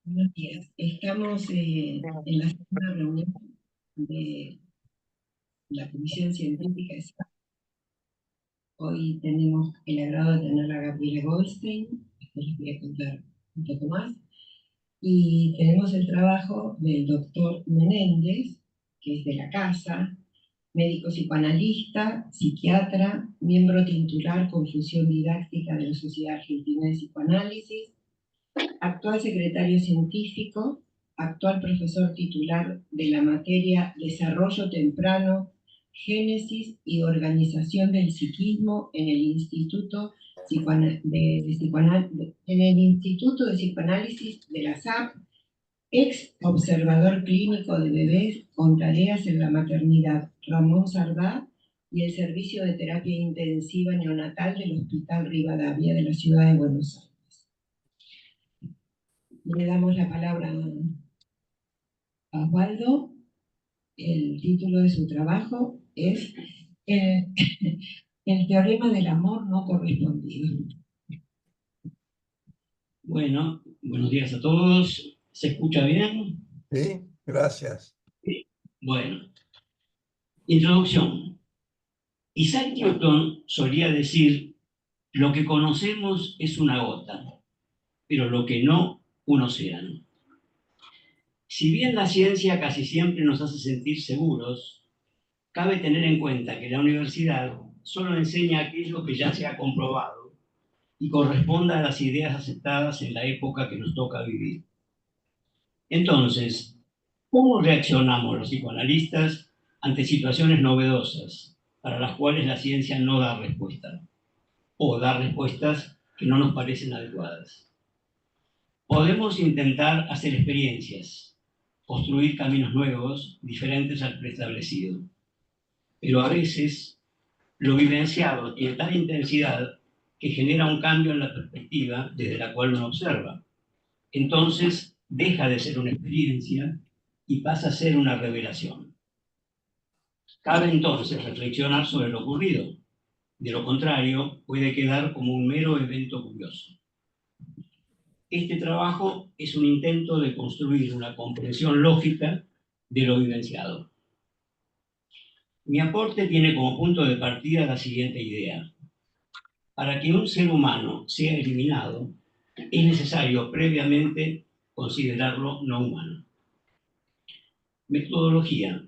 Buenos días. Estamos en la segunda reunión de la Comisión Científica. Hoy tenemos el agrado de tener a Gabriela Goldstein, después les voy a contar un poco más, y tenemos el trabajo del doctor Menéndez, que es de la casa, médico psicoanalista, psiquiatra, miembro titular con función didáctica de la Sociedad Argentina de Psicoanálisis, actual secretario científico, actual profesor titular de la materia Desarrollo Temprano, Génesis y Organización del Psiquismo en el Instituto de Psicoanálisis de la SAP, ex observador clínico de bebés con tareas en la maternidad Ramón Sardá y el Servicio de Terapia Intensiva Neonatal del Hospital Rivadavia de la Ciudad de Buenos Aires. Le damos la palabra a Osvaldo. El título de su trabajo es El teorema del amor no correspondido. Bueno, buenos días a todos. ¿Se escucha bien? Sí, gracias. Sí. Bueno, introducción. Isaac Newton solía decir, lo que conocemos es una gota, pero lo que no, un océano. Si bien la ciencia casi siempre nos hace sentir seguros, cabe tener en cuenta que la universidad solo enseña aquello que ya se ha comprobado y corresponde a las ideas aceptadas en la época que nos toca vivir. Entonces, ¿cómo reaccionamos los psicoanalistas ante situaciones novedosas para las cuales la ciencia no da respuesta o da respuestas que no nos parecen adecuadas? Podemos intentar hacer experiencias, construir caminos nuevos, diferentes al preestablecido, pero a veces lo vivenciado tiene tal intensidad que genera un cambio en la perspectiva desde la cual uno observa. Entonces, deja de ser una experiencia y pasa a ser una revelación. Cabe entonces reflexionar sobre lo ocurrido. De lo contrario, puede quedar como un mero evento curioso. Este trabajo es un intento de construir una comprensión lógica de lo vivenciado. Mi aporte tiene como punto de partida la siguiente idea. Para que un ser humano sea eliminado, es necesario previamente considerarlo no humano. Metodología.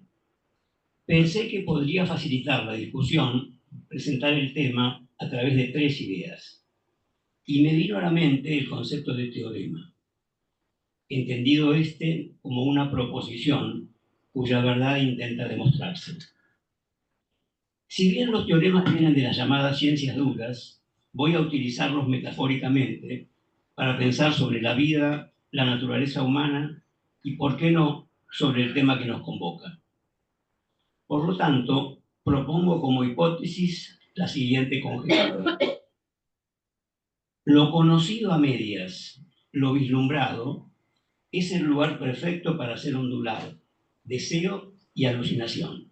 Pensé que podría facilitar la discusión presentar el tema a través de 3 ideas. Y me vino a la mente el concepto de teorema, entendido como una proposición cuya verdad intenta demostrarse. Si bien los teoremas vienen de las llamadas ciencias duras, voy a utilizarlos metafóricamente para pensar sobre la vida, la naturaleza humana y, por qué no, sobre el tema que nos convoca. Por lo tanto, propongo como hipótesis la siguiente conjetura. Lo conocido a medias, lo vislumbrado, es el lugar perfecto para hacer ondular deseo y alucinación.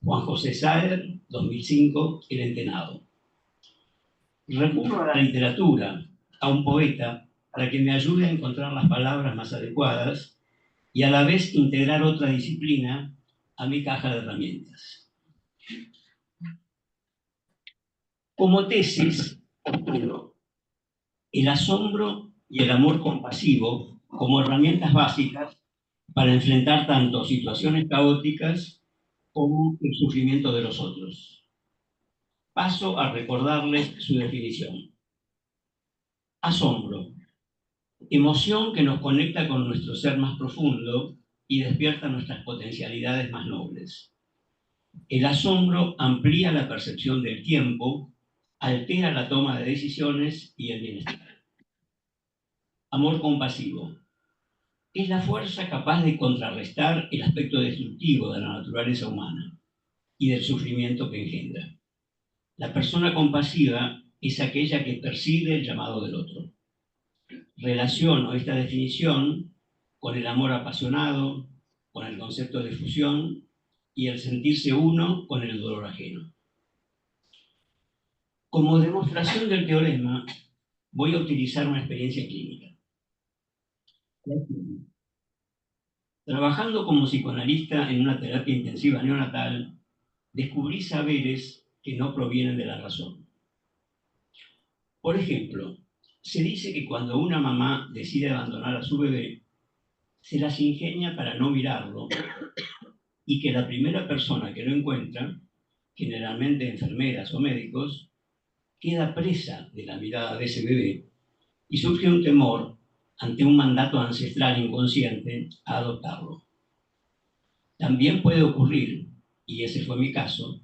Juan José Saer, 2005, El Entenado. Recurro a la literatura, a un poeta, para que me ayude a encontrar las palabras más adecuadas y a la vez integrar otra disciplina a mi caja de herramientas. Como tesis, postulo el asombro y el amor compasivo como herramientas básicas para enfrentar tanto situaciones caóticas como el sufrimiento de los otros. Paso a recordarles su definición. Asombro, emoción que nos conecta con nuestro ser más profundo y despierta nuestras potencialidades más nobles. El asombro amplía la percepción del tiempo, altera la toma de decisiones y el bienestar. Amor compasivo. Es la fuerza capaz de contrarrestar el aspecto destructivo de la naturaleza humana y del sufrimiento que engendra. La persona compasiva es aquella que percibe el llamado del otro. Relaciono esta definición con el amor apasionado, con el concepto de fusión y el sentirse uno con el dolor ajeno. Como demostración del teorema, voy a utilizar una experiencia clínica. Trabajando como psicoanalista en una terapia intensiva neonatal, descubrí saberes que no provienen de la razón. Por ejemplo, se dice que cuando una mamá decide abandonar a su bebé, se las ingenia para no mirarlo y que la primera persona que lo encuentra, generalmente enfermeras o médicos, queda presa de la mirada de ese bebé y surge un temor ante un mandato ancestral inconsciente a adoptarlo. También puede ocurrir, y ese fue mi caso,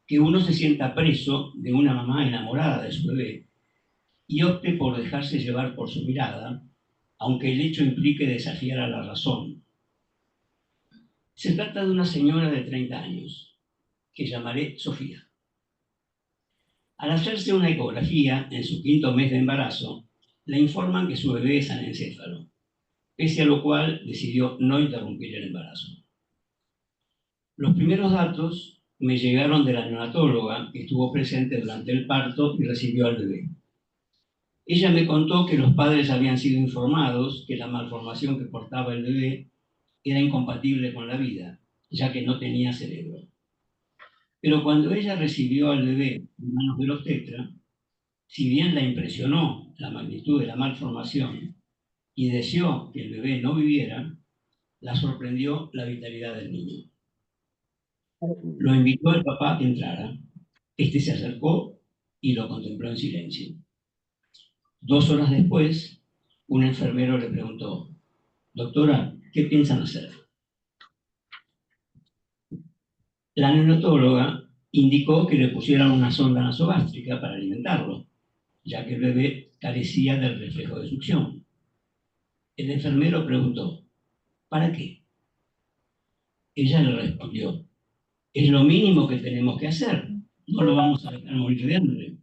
que uno se sienta preso de una mamá enamorada de su bebé y opte por dejarse llevar por su mirada, aunque el hecho implique desafiar a la razón. Se trata de una señora de 30 años, que llamaré Sofía. Al hacerse una ecografía en su 5º mes de embarazo, le informan que su bebé es anencéfalo, pese a lo cual decidió no interrumpir el embarazo. Los primeros datos me llegaron de la neonatóloga que estuvo presente durante el parto y recibió al bebé. Ella me contó que los padres habían sido informados que la malformación que portaba el bebé era incompatible con la vida, ya que no tenía cerebro. Pero cuando ella recibió al bebé en manos del obstetra, si bien la impresionó la magnitud de la malformación y deseó que el bebé no viviera, la sorprendió la vitalidad del niño. Lo invitó el papá a que entrara. Este se acercó y lo contempló en silencio. 2 horas después, un enfermero le preguntó: doctora, ¿qué piensan hacer? La neonatóloga indicó que le pusieran una sonda nasogástrica para alimentarlo, ya que el bebé carecía del reflejo de succión. El enfermero preguntó: ¿para qué? Ella le respondió: es lo mínimo que tenemos que hacer, no lo vamos a dejar morir de hambre.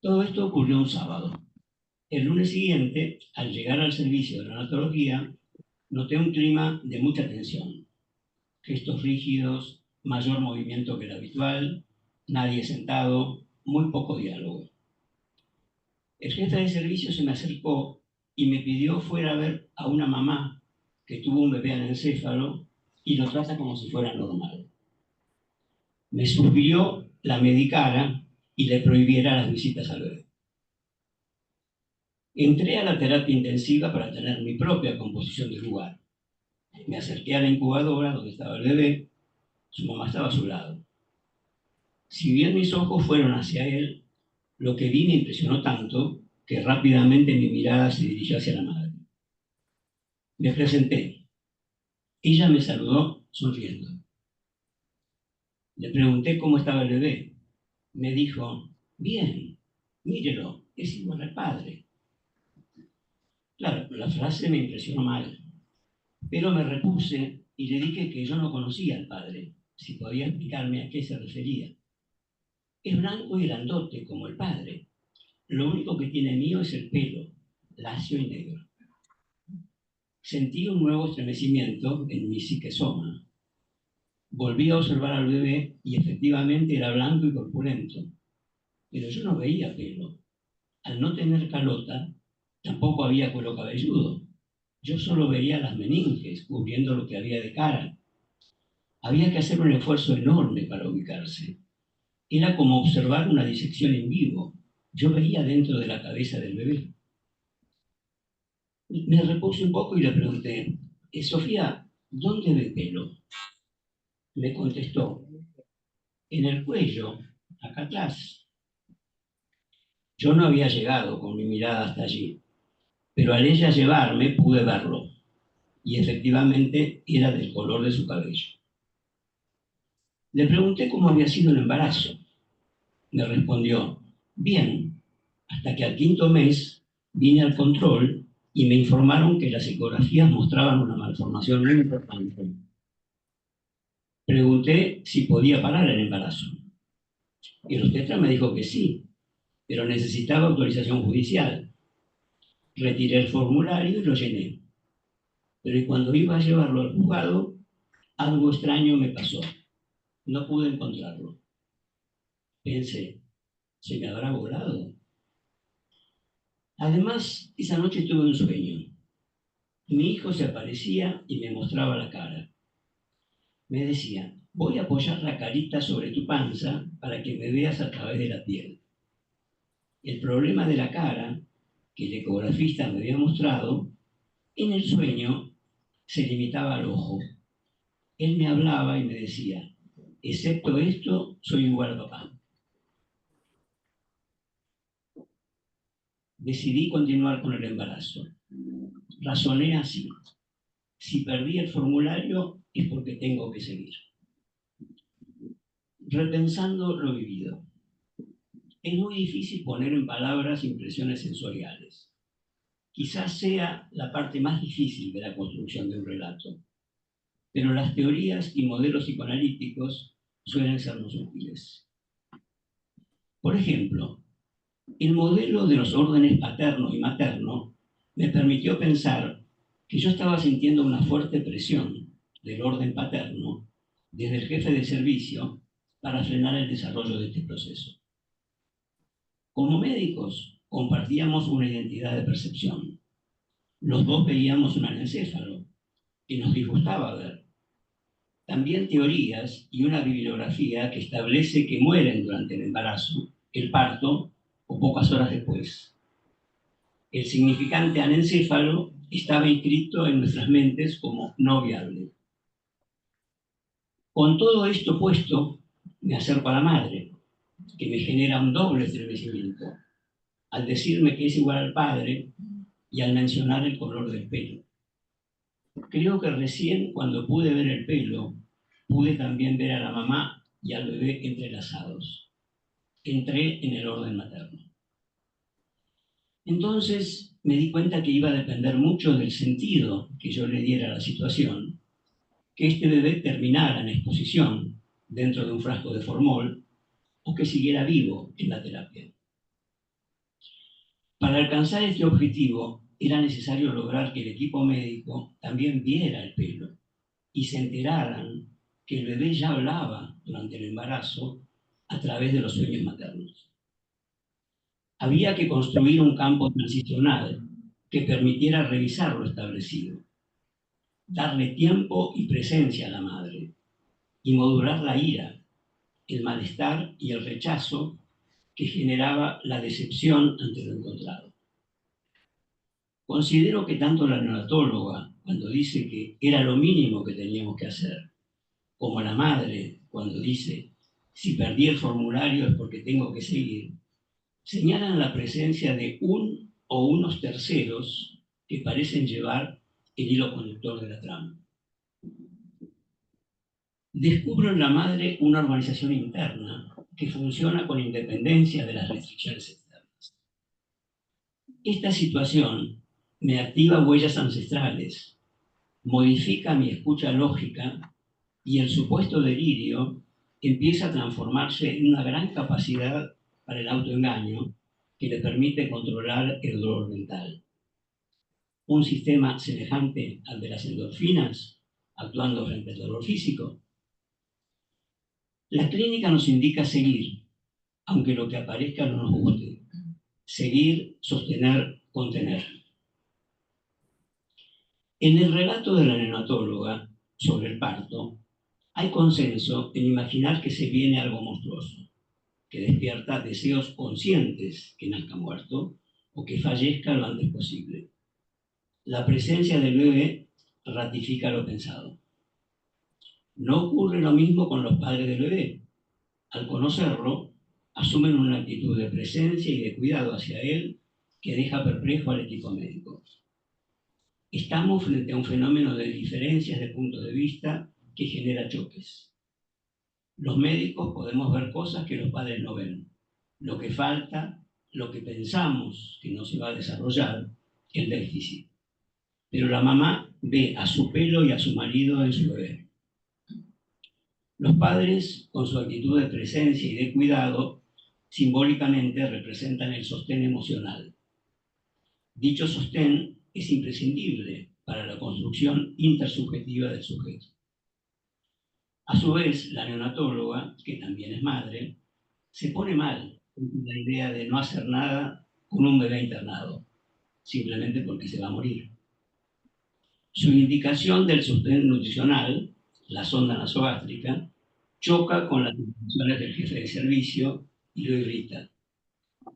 Todo esto ocurrió un sábado. El lunes siguiente, al llegar al servicio de neonatología, noté un clima de mucha tensión. Gestos rígidos, mayor movimiento que el habitual, nadie sentado, muy poco diálogo. El jefe de servicio se me acercó y me pidió fuera a ver a una mamá que tuvo un bebé anencéfalo y lo trata como si fuera normal. Me sugirió la medicara y le prohibiera las visitas al bebé. Entré a la terapia intensiva para tener mi propia composición del lugar. Me acerqué a la incubadora donde estaba el bebé. Su mamá estaba a su lado. Si bien mis ojos fueron hacia él, lo que vi me impresionó tanto que rápidamente mi mirada se dirigió hacia la madre. Me presenté. Ella me saludó sonriendo. Le pregunté cómo estaba el bebé. Me dijo: bien, mírelo, es igual al padre. Claro, la frase me impresionó mal, pero me repuse y le dije que yo no conocía al padre, si podía explicarme a qué se refería. Es blanco y grandote, como el padre. Lo único que tiene mío es el pelo, lacio y negro. Sentí un nuevo estremecimiento en mi psiquesoma. Volví a observar al bebé y efectivamente era blanco y corpulento, pero yo no veía pelo. Al no tener calota, tampoco había cuero cabelludo. Yo solo veía las meninges cubriendo lo que había de cara. Había que hacer un esfuerzo enorme para ubicarse. Era como observar una disección en vivo. Yo veía dentro de la cabeza del bebé. Me repuse un poco y le pregunté: Sofía, ¿dónde ve pelo? Me contestó: en el cuello, acá atrás. Yo no había llegado con mi mirada hasta allí, pero al ella llevarme pude verlo, y efectivamente era del color de su cabello. Le pregunté cómo había sido el embarazo. Me respondió: bien, hasta que al 5º mes vine al control y me informaron que las ecografías mostraban una malformación muy importante. Pregunté si podía parar el embarazo. Y el obstetra me dijo que sí, pero necesitaba autorización judicial. Retiré el formulario y lo llené. Pero cuando iba a llevarlo al juzgado, algo extraño me pasó. No pude encontrarlo. Pensé: ¿se me habrá volado? Además, esa noche tuve un sueño. Mi hijo se aparecía y me mostraba la cara. Me decía, voy a apoyar la carita sobre tu panza para que me veas a través de la piel. El problema de la cara, que el ecografista me había mostrado, en el sueño se limitaba al ojo. Él me hablaba y me decía, excepto esto, soy igual a papá. Decidí continuar con el embarazo. Razoné así. Si perdí el formulario es porque tengo que seguir. Repensando lo vivido. Es muy difícil poner en palabras impresiones sensoriales. Quizás sea la parte más difícil de la construcción de un relato, pero las teorías y modelos psicoanalíticos suelen sernos útiles. Por ejemplo, el modelo de los órdenes paterno y materno me permitió pensar que yo estaba sintiendo una fuerte presión del orden paterno desde el jefe de servicio para frenar el desarrollo de este proceso. Como médicos, compartíamos una identidad de percepción. Los dos veíamos un anencéfalo que nos disgustaba ver. También teorías y una bibliografía que establece que mueren durante el embarazo, el parto o pocas horas después. El significante anencéfalo estaba inscrito en nuestras mentes como no viable. Con todo esto puesto, me acerco a la madre, que me genera un doble estremecimiento, al decirme que es igual al padre y al mencionar el color del pelo. Creo que recién cuando pude ver el pelo, pude también ver a la mamá y al bebé entrelazados. Entré en el orden materno. Entonces me di cuenta que iba a depender mucho del sentido que yo le diera a la situación, que este bebé terminara en exposición dentro de un frasco de formol o que siguiera vivo en la terapia. Para alcanzar este objetivo era necesario lograr que el equipo médico también viera el pelo y se enteraran que el bebé ya hablaba durante el embarazo a través de los sueños maternos. Había que construir un campo transicional que permitiera revisar lo establecido, darle tiempo y presencia a la madre y modular la ira, el malestar y el rechazo que generaba la decepción ante lo encontrado. Considero que tanto la neonatóloga, cuando dice que era lo mínimo que teníamos que hacer, como la madre, cuando dice, si perdí el formulario es porque tengo que seguir, señalan la presencia de un o unos terceros que parecen llevar el hilo conductor de la trama. Descubro en la madre una organización interna que funciona con independencia de las restricciones externas. Esta situación me activa huellas ancestrales, modifica mi escucha lógica y el supuesto delirio empieza a transformarse en una gran capacidad para el autoengaño que le permite controlar el dolor mental. Un sistema semejante al de las endorfinas actuando frente al dolor físico. La clínica nos indica seguir, aunque lo que aparezca no nos guste. Seguir, sostener, contener. En el relato de la neonatóloga sobre el parto, hay consenso en imaginar que se viene algo monstruoso, que despierta deseos conscientes que nazca muerto o que fallezca lo antes posible. La presencia del bebé ratifica lo pensado. No ocurre lo mismo con los padres del bebé. Al conocerlo, asumen una actitud de presencia y de cuidado hacia él que deja perplejo al equipo médico. Estamos frente a un fenómeno de diferencias de punto de vista que genera choques. Los médicos podemos ver cosas que los padres no ven. Lo que falta, lo que pensamos que no se va a desarrollar, el déficit. Pero la mamá ve a su pelo y a su marido en su bebé. Los padres, con su actitud de presencia y de cuidado, simbólicamente representan el sostén emocional. Dicho sostén es imprescindible para la construcción intersubjetiva del sujeto. A su vez, la neonatóloga, que también es madre, se pone mal con la idea de no hacer nada con un bebé internado. simplemente porque se va a morir. Su indicación del sostén nutricional, la sonda nasogástrica, choca con las indicaciones del jefe de servicio y lo irrita,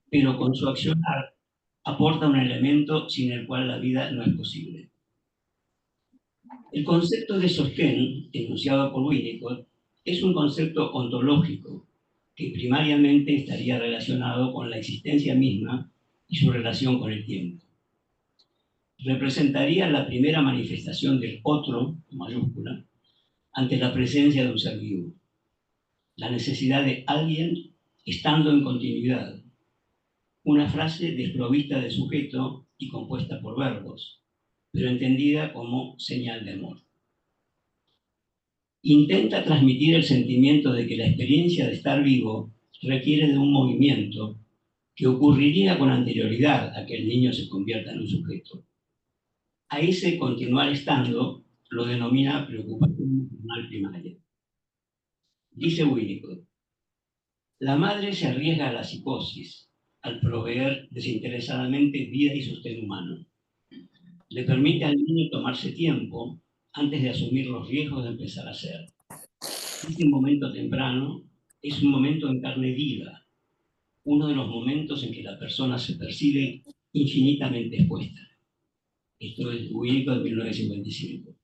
pero con su accionar aporta un elemento sin el cual la vida no es posible. El concepto de sostén, enunciado por Winnicott, es un concepto ontológico que primariamente estaría relacionado con la existencia misma y su relación con el tiempo. Representaría la primera manifestación del otro, en mayúscula, ante la presencia de un ser vivo. La necesidad de alguien estando en continuidad. Una frase desprovista de sujeto y compuesta por verbos, pero entendida como señal de amor. Intenta transmitir el sentimiento de que la experiencia de estar vivo requiere de un movimiento que ocurriría con anterioridad a que el niño se convierta en un sujeto. A ese continuar estando lo denomina preocupación maternal primaria. Dice Winnicott, la madre se arriesga a la psicosis al proveer desinteresadamente vida y sostén humano. Le permite al niño tomarse tiempo antes de asumir los riesgos de empezar a ser. Este momento temprano es un momento en carne viva, uno de los momentos en que la persona se percibe infinitamente expuesta. Esto es Winnicott de 1955.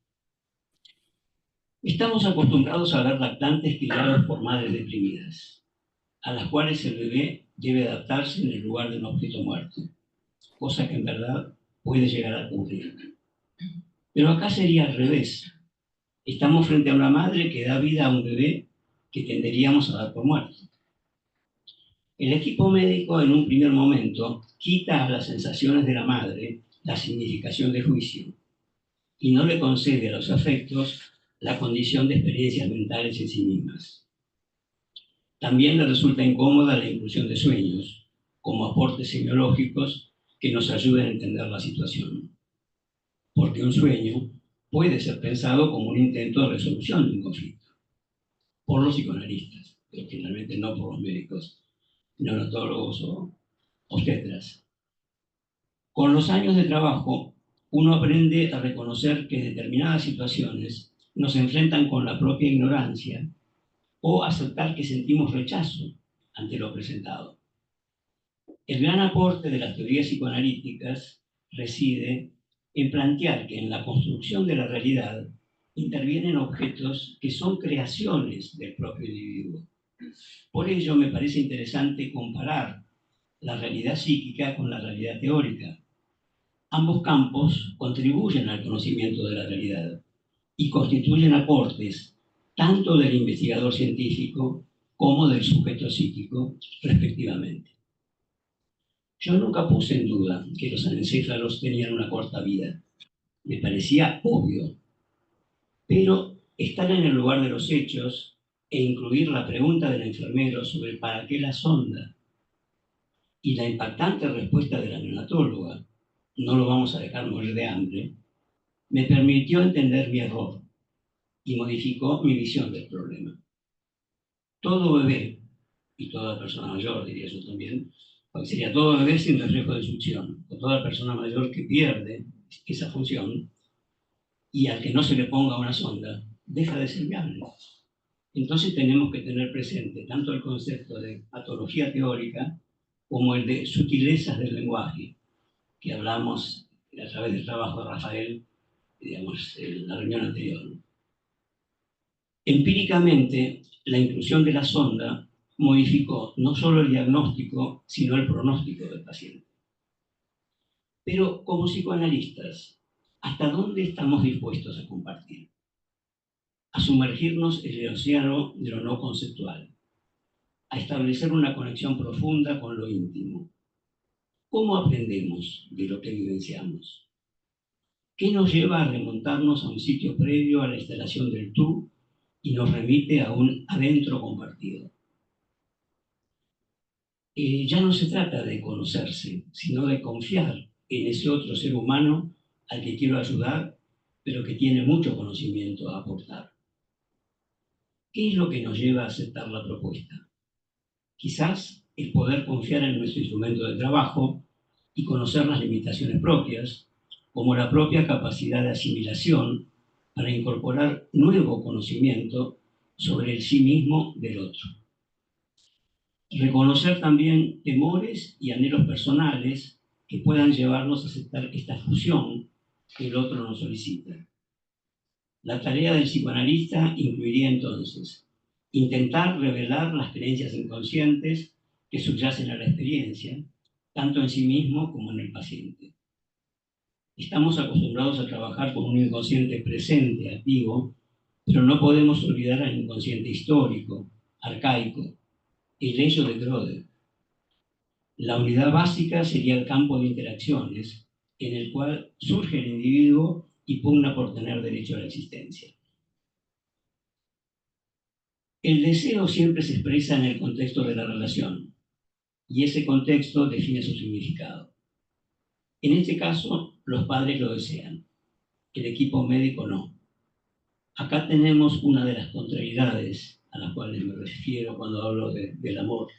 Estamos acostumbrados a ver lactantes criados por madres deprimidas, a las cuales el bebé debe adaptarse en el lugar de un objeto muerto, cosa que en verdad puede llegar a ocurrir. Pero acá sería al revés. Estamos frente a una madre que da vida a un bebé que tenderíamos a dar por muerto. El equipo médico en un primer momento quita a las sensaciones de la madre la significación de juicio y no le concede a los afectos la condición de experiencias mentales en sí mismas. También le resulta incómoda la inclusión de sueños como aportes semiológicos que nos ayuden a entender la situación. Porque un sueño puede ser pensado como un intento de resolución de un conflicto por los psicoanalistas, pero finalmente no por los médicos, neonatólogos o obstetras. Con los años de trabajo, uno aprende a reconocer que determinadas situaciones nos enfrentan con la propia ignorancia o aceptar que sentimos rechazo ante lo presentado. El gran aporte de las teorías psicoanalíticas reside en plantear que en la construcción de la realidad intervienen objetos que son creaciones del propio individuo. Por ello me parece interesante comparar la realidad psíquica con la realidad teórica. Ambos campos contribuyen al conocimiento de la realidad y constituyen aportes tanto del investigador científico como del sujeto psíquico, respectivamente. Yo nunca puse en duda que los anencéfalos tenían una corta vida. Me parecía obvio. Pero estar en el lugar de los hechos e incluir la pregunta del enfermero sobre para qué la sonda y la impactante respuesta de la neonatóloga, no lo vamos a dejar morir de hambre, me permitió entender mi error y modificó mi visión del problema. Todo bebé, y toda persona mayor, diría yo también, porque sería todo bebé sin reflejo de succión, o toda persona mayor que pierde esa función y al que no se le ponga una sonda, deja de ser viable. Entonces tenemos que tener presente tanto el concepto de patología teórica como el de sutilezas del lenguaje, que hablamos a través del trabajo de Rafael, digamos, en la reunión anterior. Empíricamente, la inclusión de la sonda modificó no solo el diagnóstico, sino el pronóstico del paciente. Pero como psicoanalistas, ¿hasta dónde estamos dispuestos a compartir? A sumergirnos en el océano de lo no conceptual, a establecer una conexión profunda con lo íntimo. ¿Cómo aprendemos de lo que vivenciamos? ¿Qué nos lleva a remontarnos a un sitio previo a la instalación del tú y nos remite a un adentro compartido? Ya no se trata de conocerse, sino de confiar en ese otro ser humano al que quiero ayudar, pero que tiene mucho conocimiento a aportar. ¿Qué es lo que nos lleva a aceptar la propuesta? Quizás el poder confiar en nuestro instrumento de trabajo y conocer las limitaciones propias, como la propia capacidad de asimilación para incorporar nuevo conocimiento sobre el sí mismo del otro. Reconocer también temores y anhelos personales que puedan llevarnos a aceptar esta fusión que el otro nos solicita. La tarea del psicoanalista incluiría entonces intentar revelar las creencias inconscientes que subyacen a la experiencia, tanto en sí mismo como en el paciente. Estamos acostumbrados a trabajar con un inconsciente presente, activo, pero no podemos olvidar al inconsciente histórico, arcaico, el ello de Groder. La unidad básica sería el campo de interacciones, en el cual surge el individuo y pugna por tener derecho a la existencia. El deseo siempre se expresa en el contexto de la relación, y ese contexto define su significado. En este caso, los padres lo desean, el equipo médico no. Acá tenemos una de las contrariedades a las cuales me refiero cuando hablo del amor,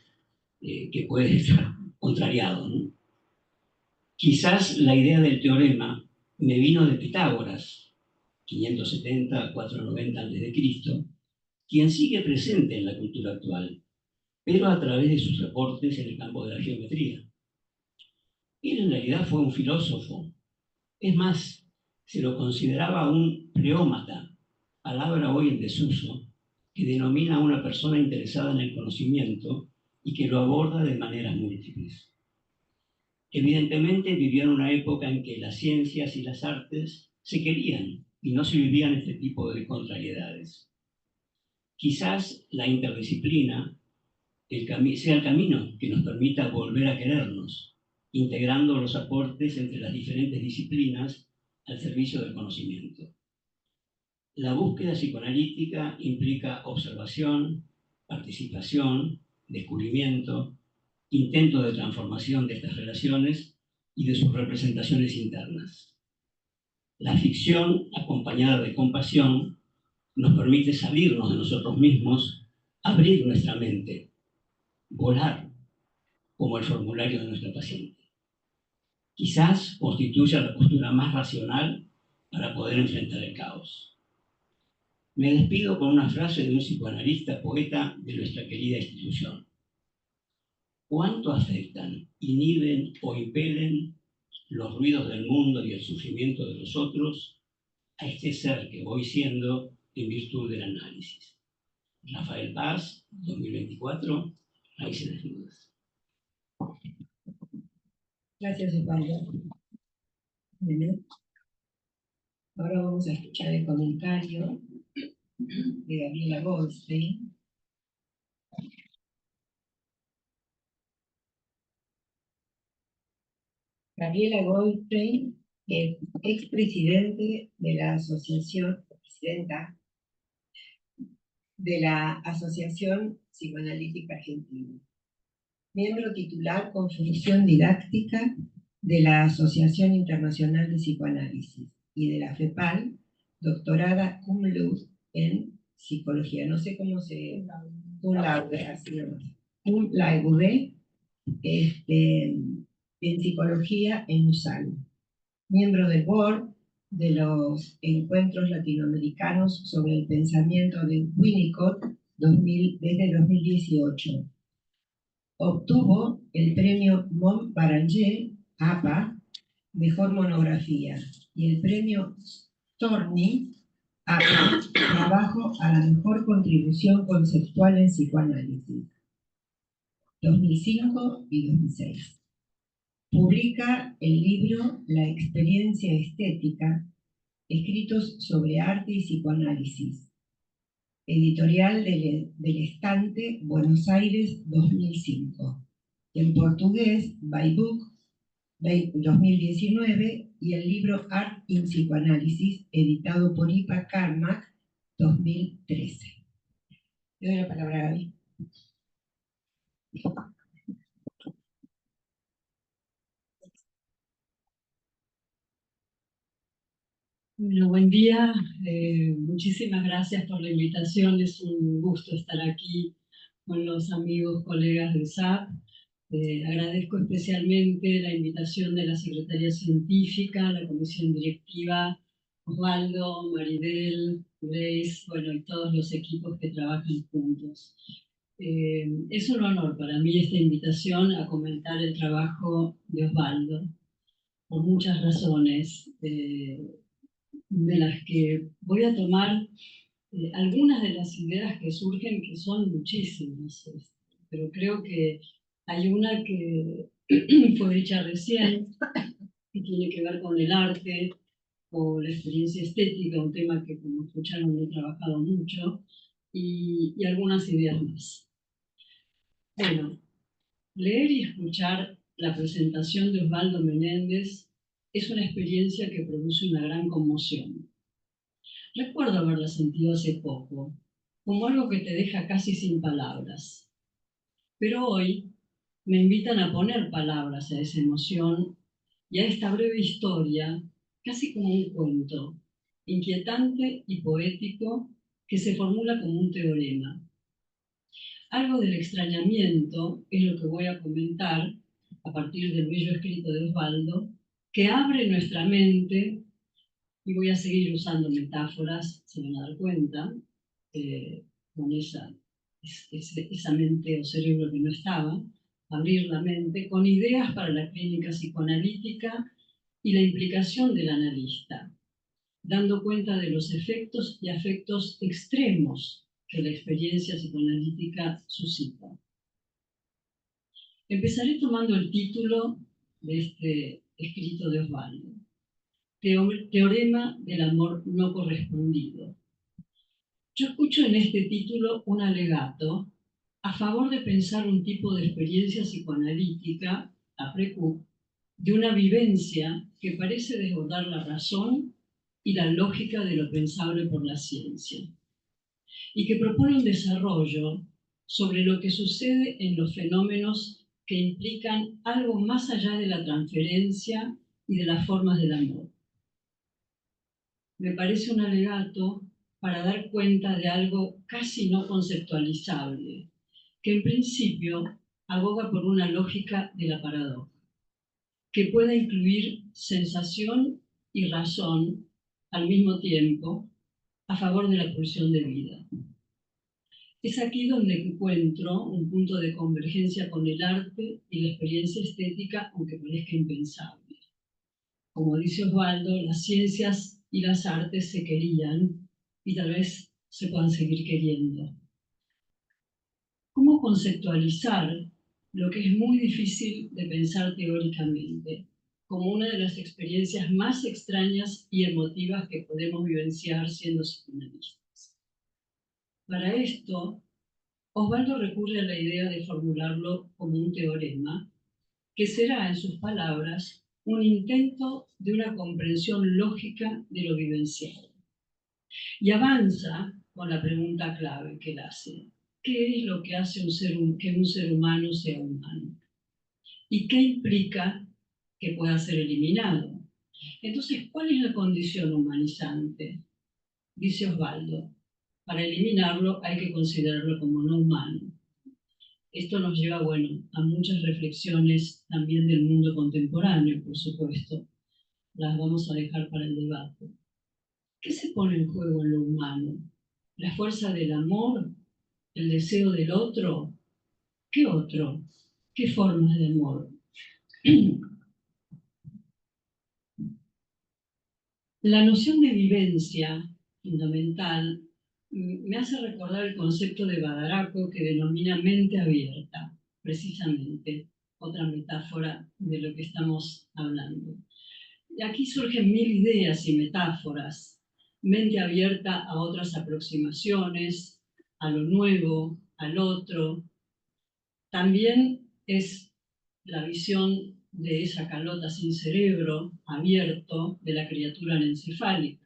que puede estar contrariado, ¿no? Quizás la idea del teorema me vino de Pitágoras, 570-490 a.C., quien sigue presente en la cultura actual, pero a través de sus aportes en el campo de la geometría. Él en realidad fue un filósofo. Es más, se lo consideraba un pleómata, palabra hoy en desuso, que denomina a una persona interesada en el conocimiento y que lo aborda de maneras múltiples. Evidentemente vivió en una época en que las ciencias y las artes se querían y no se vivían este tipo de contrariedades. Quizás la interdisciplina sea el camino que nos permita volver a querernos, integrando los aportes entre las diferentes disciplinas al servicio del conocimiento. La búsqueda psicoanalítica implica observación, participación, descubrimiento, intento de transformación de estas relaciones y de sus representaciones internas. La ficción, acompañada de compasión, nos permite salirnos de nosotros mismos, abrir nuestra mente, volar, como el formulario de nuestra paciente. Quizás constituya la postura más racional para poder enfrentar el caos. Me despido con una frase de un psicoanalista poeta de nuestra querida institución. ¿Cuánto afectan, inhiben o impelen los ruidos del mundo y el sufrimiento de los otros a este ser que voy siendo en virtud del análisis? Rafael Paz, 2024, Raíces Desnudas. Gracias, Osvaldo. Bien. Ahora vamos a escuchar el comentario de Gabriela Goldstein. Gabriela Goldstein es expresidenta de la Asociación Psicoanalítica Argentina. Miembro titular con función didáctica de la Asociación Internacional de Psicoanálisis y de la FEPAL, doctorada cum laude en psicología. No sé cómo se... cum laude, así nomás. Cum laude, en psicología en USAL. Miembro del board de los encuentros latinoamericanos sobre el pensamiento de Winnicott desde 2018. Obtuvo el premio Mont Baranger, APA, Mejor Monografía, y el premio Storni, APA, Trabajo a la Mejor Contribución Conceptual en Psicoanálisis, 2005 y 2006. Publica el libro La experiencia estética, escritos sobre arte y psicoanálisis, editorial del Estante, Buenos Aires, 2005. En portugués, By Book, 2019, y el libro Art in Psicoanálisis, editado por IPA Carmack, 2013. Le doy la palabra a Gaby. Bueno, buen día. Muchísimas gracias por la invitación. Es un gusto estar aquí con los amigos, colegas del SAP. Agradezco especialmente la invitación de la Secretaría Científica, la Comisión Directiva, Osvaldo, Maribel, Grace, bueno, y todos los equipos que trabajan juntos. Es un honor para mí esta invitación a comentar el trabajo de Osvaldo, por muchas razones, de las que voy a tomar algunas de las ideas que surgen, que son muchísimas, pero creo que hay una que fue hecha recién, que tiene que ver con el arte o la experiencia estética, un tema que, como escucharon, he trabajado mucho, y algunas ideas más. Bueno, leer y escuchar la presentación de Osvaldo Menéndez es una experiencia que produce una gran conmoción. Recuerdo haberla sentido hace poco, como algo que te deja casi sin palabras. Pero hoy me invitan a poner palabras a esa emoción y a esta breve historia, casi como un cuento, inquietante y poético, que se formula como un teorema. Algo del extrañamiento es lo que voy a comentar a partir del bello escrito de Osvaldo, que abre nuestra mente, y voy a seguir usando metáforas, se van a dar cuenta, con esa mente o cerebro que no estaba, abrir la mente con ideas para la clínica psicoanalítica y la implicación del analista, dando cuenta de los efectos y afectos extremos que la experiencia psicoanalítica suscita. Empezaré tomando el título de este escrito de Osvaldo, Teorema del amor no correspondido. Yo escucho en este título un alegato a favor de pensar un tipo de experiencia psicoanalítica, après-coup, de una vivencia que parece desbordar la razón y la lógica de lo pensable por la ciencia, y que propone un desarrollo sobre lo que sucede en los fenómenos que implican algo más allá de la transferencia y de las formas del amor. Me parece un alegato para dar cuenta de algo casi no conceptualizable, que en principio aboga por una lógica de la paradoja, que pueda incluir sensación y razón al mismo tiempo a favor de la pulsión de vida. Es aquí donde encuentro un punto de convergencia con el arte y la experiencia estética, aunque parezca impensable. Como dice Osvaldo, las ciencias y las artes se querían y tal vez se puedan seguir queriendo. ¿Cómo conceptualizar lo que es muy difícil de pensar teóricamente, como una de las experiencias más extrañas y emotivas que podemos vivenciar siendo psicoanalistas? Para esto, Osvaldo recurre a la idea de formularlo como un teorema, que será, en sus palabras, un intento de una comprensión lógica de lo vivenciado. Y avanza con la pregunta clave que él hace. ¿Qué es lo que hace que un ser humano sea humano? ¿Y qué implica que pueda ser eliminado? Entonces, ¿cuál es la condición humanizante? Dice Osvaldo. Para eliminarlo hay que considerarlo como no humano. Esto nos lleva, bueno, a muchas reflexiones también del mundo contemporáneo, por supuesto. Las vamos a dejar para el debate. ¿Qué se pone en juego en lo humano? ¿La fuerza del amor? ¿El deseo del otro? ¿Qué otro? ¿Qué formas de amor? La noción de vivencia, fundamental, me hace recordar el concepto de Badaraco que denomina mente abierta, precisamente, otra metáfora de lo que estamos hablando. Y aquí surgen mil ideas y metáforas, mente abierta a otras aproximaciones, a lo nuevo, al otro. También es la visión de esa calota sin cerebro, abierto, de la criatura anencefálica.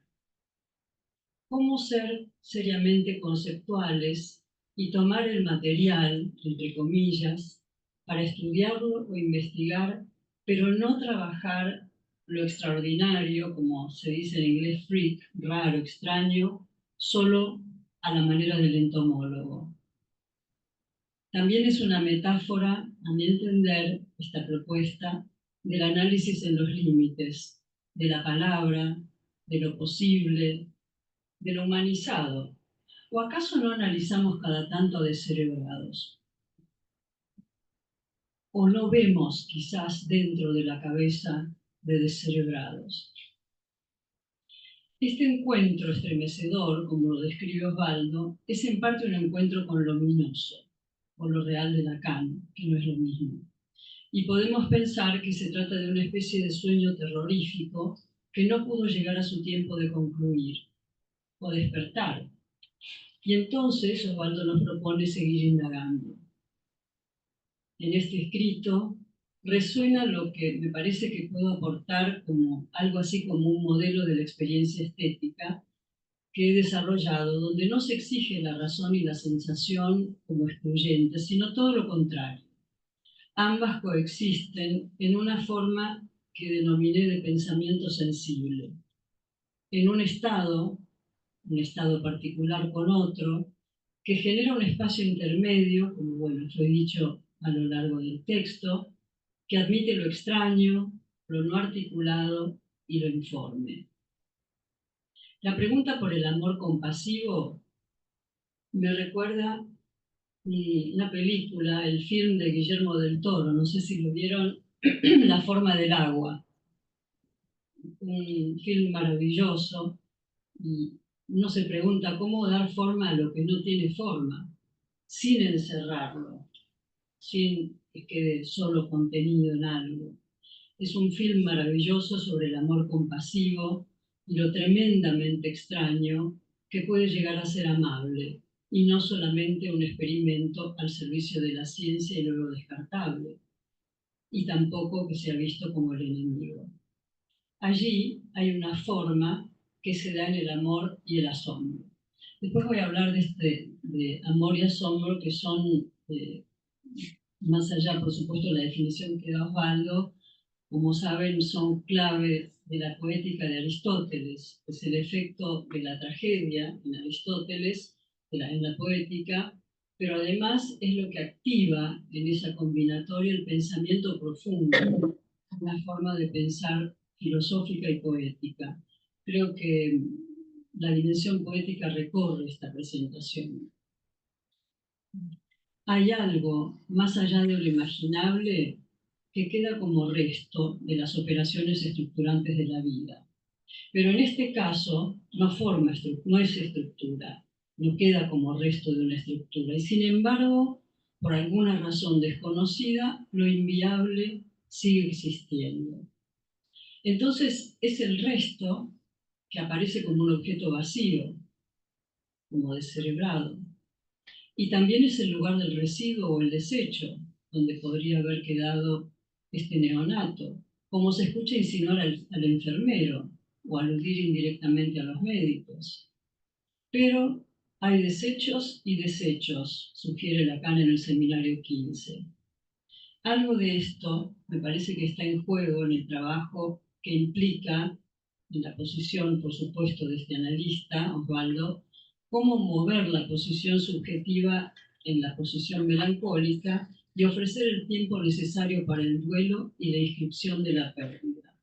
¿Cómo ser seriamente conceptuales y tomar el material, entre comillas, para estudiarlo o investigar, pero no trabajar lo extraordinario, como se dice en inglés freak, raro, extraño, solo a la manera del entomólogo? También es una metáfora a mi entender, esta propuesta del análisis en los límites de la palabra, de lo posible, de lo humanizado. ¿O acaso no analizamos cada tanto a descerebrados? ¿O no vemos quizás dentro de la cabeza de descerebrados? Este encuentro estremecedor, como lo describe Osvaldo, es en parte un encuentro con lo luminoso, con lo real de Lacan, que no es lo mismo. Y podemos pensar que se trata de una especie de sueño terrorífico que no pudo llegar a su tiempo de concluir o despertar. Y entonces Osvaldo nos propone seguir indagando. En este escrito resuena lo que me parece que puedo aportar como algo así como un modelo de la experiencia estética que he desarrollado, donde no se exige la razón y la sensación como excluyentes, sino todo lo contrario. Ambas coexisten en una forma que denominé de pensamiento sensible. En un estado particular con otro, que genera un espacio intermedio, como bueno, fue dicho a lo largo del texto, que admite lo extraño, lo no articulado y lo informe. La pregunta por el amor compasivo me recuerda una película, el film de Guillermo del Toro, no sé si lo vieron, La forma del agua, un film maravilloso, y uno se pregunta cómo dar forma a lo que no tiene forma, sin encerrarlo, sin que quede solo contenido en algo. Es un film maravilloso sobre el amor compasivo y lo tremendamente extraño que puede llegar a ser amable, y no solamente un experimento al servicio de la ciencia y luego descartable, y tampoco que sea visto como el enemigo. Allí hay una forma que se da en el amor y el asombro. Después voy a hablar de amor y asombro, que son, más allá, por supuesto, de la definición que da Osvaldo, como saben, son clave de la poética de Aristóteles. Es el efecto de la tragedia en Aristóteles, en la poética, pero además es lo que activa en esa combinatoria el pensamiento profundo, una forma de pensar filosófica y poética. Creo que la dimensión poética recorre esta presentación. Hay algo más allá de lo imaginable que queda como resto de las operaciones estructurantes de la vida. Pero en este caso no es estructura, no queda como resto de una estructura. Y sin embargo, por alguna razón desconocida, lo inviable sigue existiendo. Entonces es el resto que aparece como un objeto vacío, como descerebrado. Y también es el lugar del residuo o el desecho, donde podría haber quedado este neonato, como se escucha insinuar al enfermero o aludir indirectamente a los médicos. Pero hay desechos y desechos, sugiere Lacan en el Seminario 15. Algo de esto me parece que está en juego en el trabajo que implica, en la posición, por supuesto, de este analista, Osvaldo, cómo mover la posición subjetiva en la posición melancólica y ofrecer el tiempo necesario para el duelo y la inscripción de la pérdida.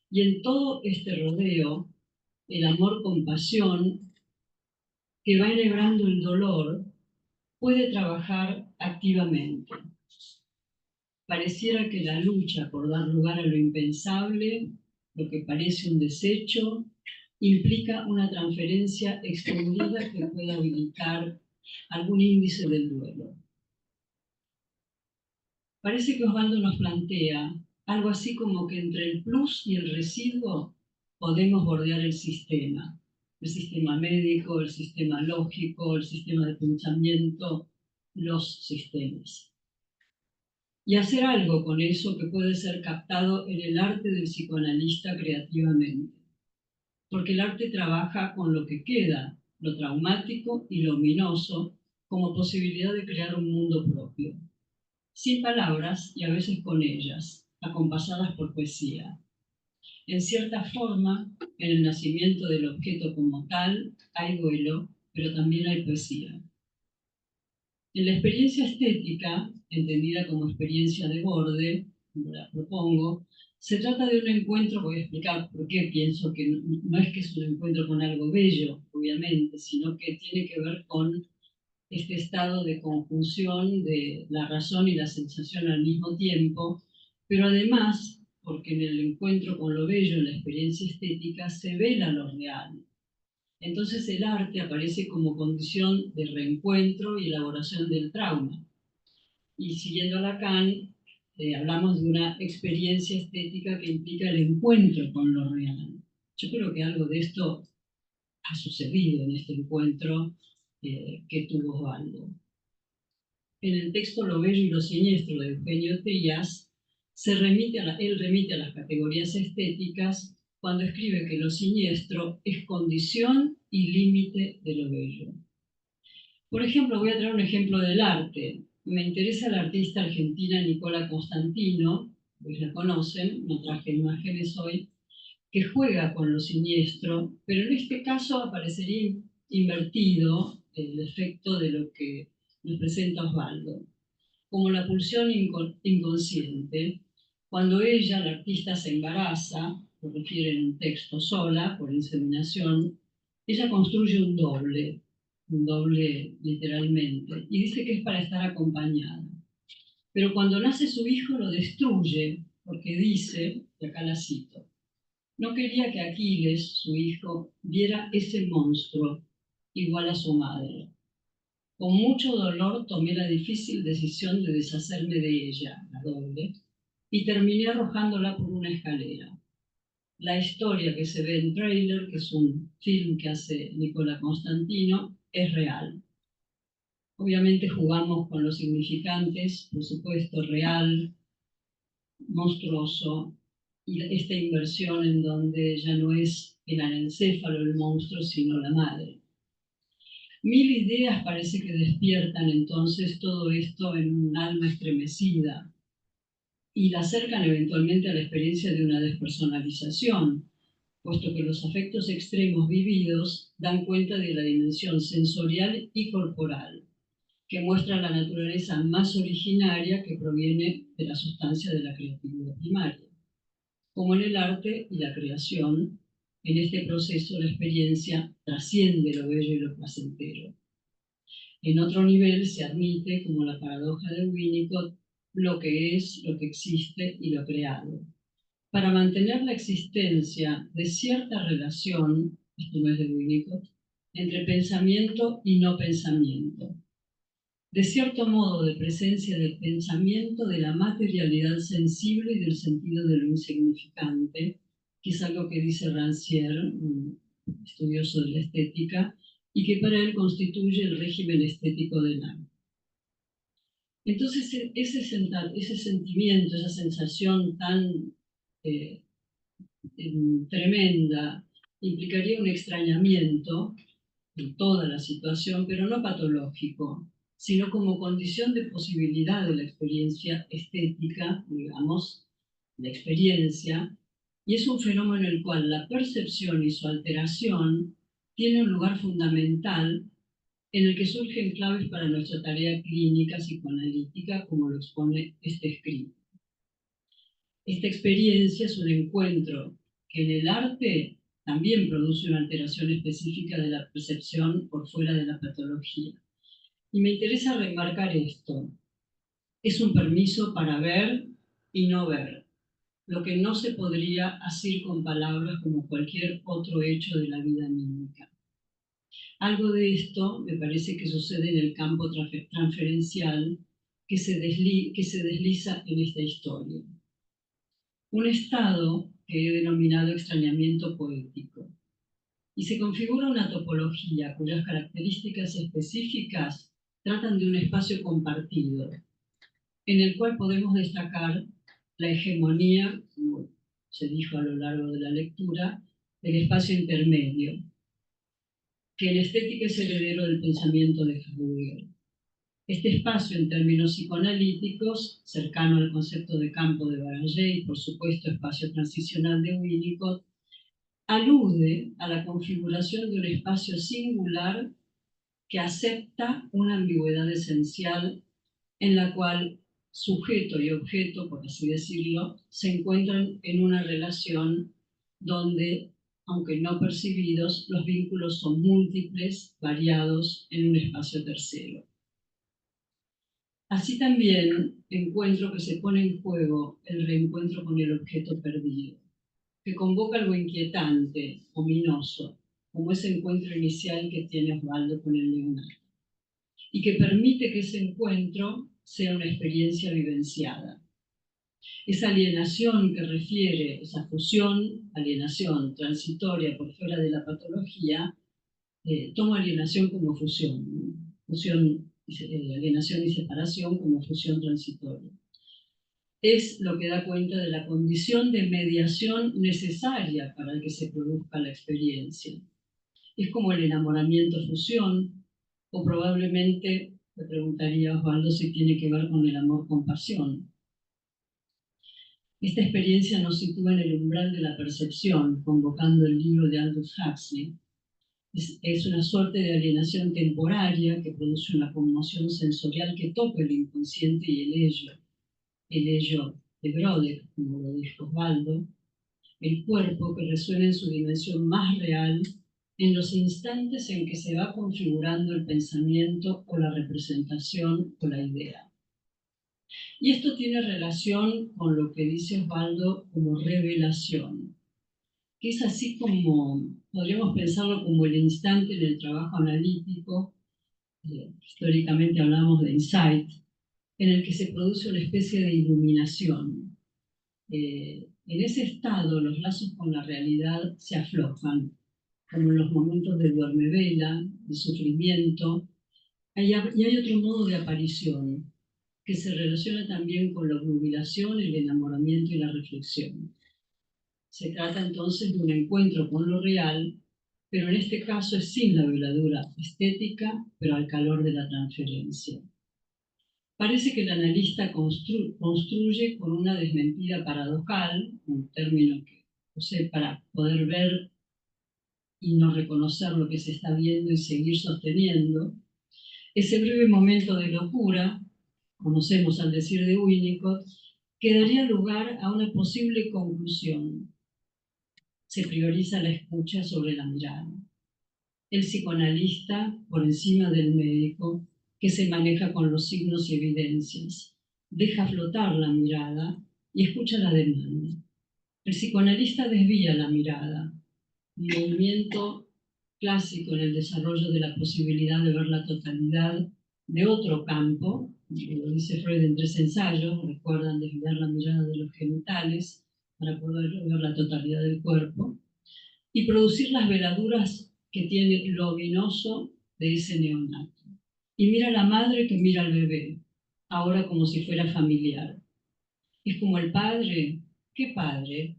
Y en todo este rodeo, el amor-compasión, que va enhebrando el dolor, puede trabajar activamente. Pareciera que la lucha por dar lugar a lo impensable, lo que parece un desecho, implica una transferencia extendida que pueda habilitar algún índice del duelo. Parece que Osvaldo nos plantea algo así como que entre el plus y el residuo podemos bordear el sistema médico, el sistema lógico, el sistema de pensamiento, los sistemas. Y hacer algo con eso que puede ser captado en el arte del psicoanalista creativamente. Porque el arte trabaja con lo que queda, lo traumático y lo ominoso, como posibilidad de crear un mundo propio. Sin palabras y a veces con ellas, acompasadas por poesía. En cierta forma, en el nacimiento del objeto como tal, hay duelo, pero también hay poesía. En la experiencia estética, entendida como experiencia de borde, como la propongo, se trata de un encuentro, voy a explicar por qué pienso que no es que es un encuentro con algo bello, obviamente, sino que tiene que ver con este estado de conjunción de la razón y la sensación al mismo tiempo, pero además, porque en el encuentro con lo bello, en la experiencia estética, se vela lo real. Entonces el arte aparece como condición de reencuentro y elaboración del trauma. Y siguiendo a Lacan, hablamos de una experiencia estética que implica el encuentro con lo real. Yo creo que algo de esto ha sucedido en este encuentro que tuvo Osvaldo. En el texto Lo bello y lo siniestro de Eugenio Trías, él remite a las categorías estéticas cuando escribe que lo siniestro es condición y límite de lo bello. Por ejemplo, voy a traer un ejemplo del arte. Me interesa la artista argentina Nicola Constantino, pues la conocen, no traje imágenes hoy, que juega con lo siniestro, pero en este caso aparecería invertido el efecto de lo que nos presenta Osvaldo. Como la pulsión inconsciente, cuando ella, la artista, se embaraza, lo refiere en un texto sola, por inseminación, ella construye un doble literalmente, y dice que es para estar acompañada. Pero cuando nace su hijo lo destruye, porque dice, y acá la cito, no quería que Aquiles, su hijo, viera ese monstruo igual a su madre. Con mucho dolor tomé la difícil decisión de deshacerme de ella, la doble, y terminé arrojándola por una escalera. La historia que se ve en Trailer, que es un film que hace Nicola Constantino, es real. Obviamente jugamos con los significantes, por supuesto, real, monstruoso, y esta inversión en donde ya no es el anencéfalo el monstruo, sino la madre. Mil ideas parece que despiertan entonces todo esto en un alma estremecida y la acercan eventualmente a la experiencia de una despersonalización, puesto que los afectos extremos vividos dan cuenta de la dimensión sensorial y corporal, que muestra la naturaleza más originaria que proviene de la sustancia de la creatividad primaria. Como en el arte y la creación, en este proceso la experiencia trasciende lo bello y lo placentero. En otro nivel se admite, como la paradoja de Winnicott, lo que es, lo que existe y lo creado. Para mantener la existencia de cierta relación, esto no es de Winnicott, entre pensamiento y no pensamiento. De cierto modo, de presencia del pensamiento, de la materialidad sensible y del sentido de lo insignificante, que es algo que dice Rancière, un estudioso de la estética, y que para él constituye el régimen estético del arte. Entonces, ese sentimiento, esa sensación tan tremenda, implicaría un extrañamiento en toda la situación, pero no patológico, sino como condición de posibilidad de la experiencia estética, digamos, la experiencia, y es un fenómeno en el cual la percepción y su alteración tiene un lugar fundamental en el que surgen claves para nuestra tarea clínica psicoanalítica, como lo expone este escrito. Esta experiencia es un encuentro que en el arte también produce una alteración específica de la percepción por fuera de la patología. Y me interesa remarcar esto. Es un permiso para ver y no ver, lo que no se podría hacer con palabras como cualquier otro hecho de la vida mímica. Algo de esto me parece que sucede en el campo transferencial que se desliza en esta historia. Un estado que he denominado extrañamiento poético. Y se configura una topología cuyas características específicas tratan de un espacio compartido, en el cual podemos destacar la hegemonía, como se dijo a lo largo de la lectura, del espacio intermedio, que en estética es heredero del pensamiento de Heidegger. Este espacio, en términos psicoanalíticos, cercano al concepto de campo de Baranger y, por supuesto, espacio transicional de Winnicott, alude a la configuración de un espacio singular que acepta una ambigüedad esencial en la cual sujeto y objeto, por así decirlo, se encuentran en una relación donde, aunque no percibidos, los vínculos son múltiples, variados en un espacio tercero. Así también encuentro que se pone en juego el reencuentro con el objeto perdido, que convoca algo inquietante, ominoso, como ese encuentro inicial que tiene Osvaldo con el neonato, y que permite que ese encuentro sea una experiencia vivenciada. Esa alienación que refiere, esa fusión, alienación transitoria por fuera de la patología, toma alienación como fusión, alienación y separación como fusión transitoria. Es lo que da cuenta de la condición de mediación necesaria para que se produzca la experiencia. Es como el enamoramiento-fusión, o probablemente, le preguntaría a Osvaldo si tiene que ver con el amor-compasión. Esta experiencia nos sitúa en el umbral de la percepción, convocando el libro de Aldous Huxley. Es una suerte de alienación temporaria que produce una conmoción sensorial que toca el inconsciente y el ello de Brodeck, como lo dijo Osvaldo, el cuerpo que resuena en su dimensión más real en los instantes en que se va configurando el pensamiento o la representación o la idea. Y esto tiene relación con lo que dice Osvaldo como revelación, que es así como, podríamos pensarlo como el instante en el trabajo analítico, históricamente hablamos de insight, en el que se produce una especie de iluminación. En ese estado los lazos con la realidad se aflojan, como en los momentos de duermevela, de sufrimiento, y hay otro modo de aparición, que se relaciona también con la obnubilación, el enamoramiento y la reflexión. Se trata entonces de un encuentro con lo real, pero en este caso es sin la veladura estética, pero al calor de la transferencia. Parece que el analista construye con una desmentida paradojal, un término que usé para poder ver y no reconocer lo que se está viendo y seguir sosteniendo, ese breve momento de locura, conocemos al decir de Winnicott, que daría lugar a una posible conclusión. Se prioriza la escucha sobre la mirada. El psicoanalista por encima del médico, que se maneja con los signos y evidencias, deja flotar la mirada y escucha la demanda. El psicoanalista desvía la mirada, un movimiento clásico en el desarrollo de la posibilidad de ver la totalidad de otro campo, lo dice Freud en 3 ensayos, recuerdan desviar la mirada de los genitales para poder ver la totalidad del cuerpo, y producir las veladuras que tiene lo ominoso de ese neonato. Y mira a la madre que mira al bebé, ahora como si fuera familiar. Es como el padre. ¿Qué padre?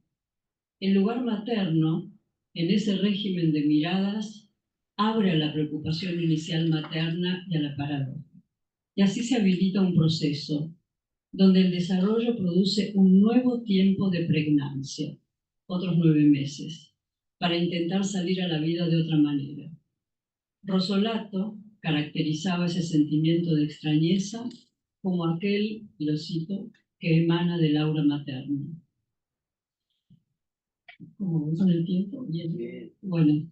El lugar materno, en ese régimen de miradas, abre a la preocupación inicial materna y a la paradoja. Y así se habilita un proceso donde el desarrollo produce un nuevo tiempo de pregnancia, otros 9 meses, para intentar salir a la vida de otra manera. Rosolato caracterizaba ese sentimiento de extrañeza como aquel, y lo cito, que emana del aura materna. ¿Cómo vamos en el tiempo? Bueno,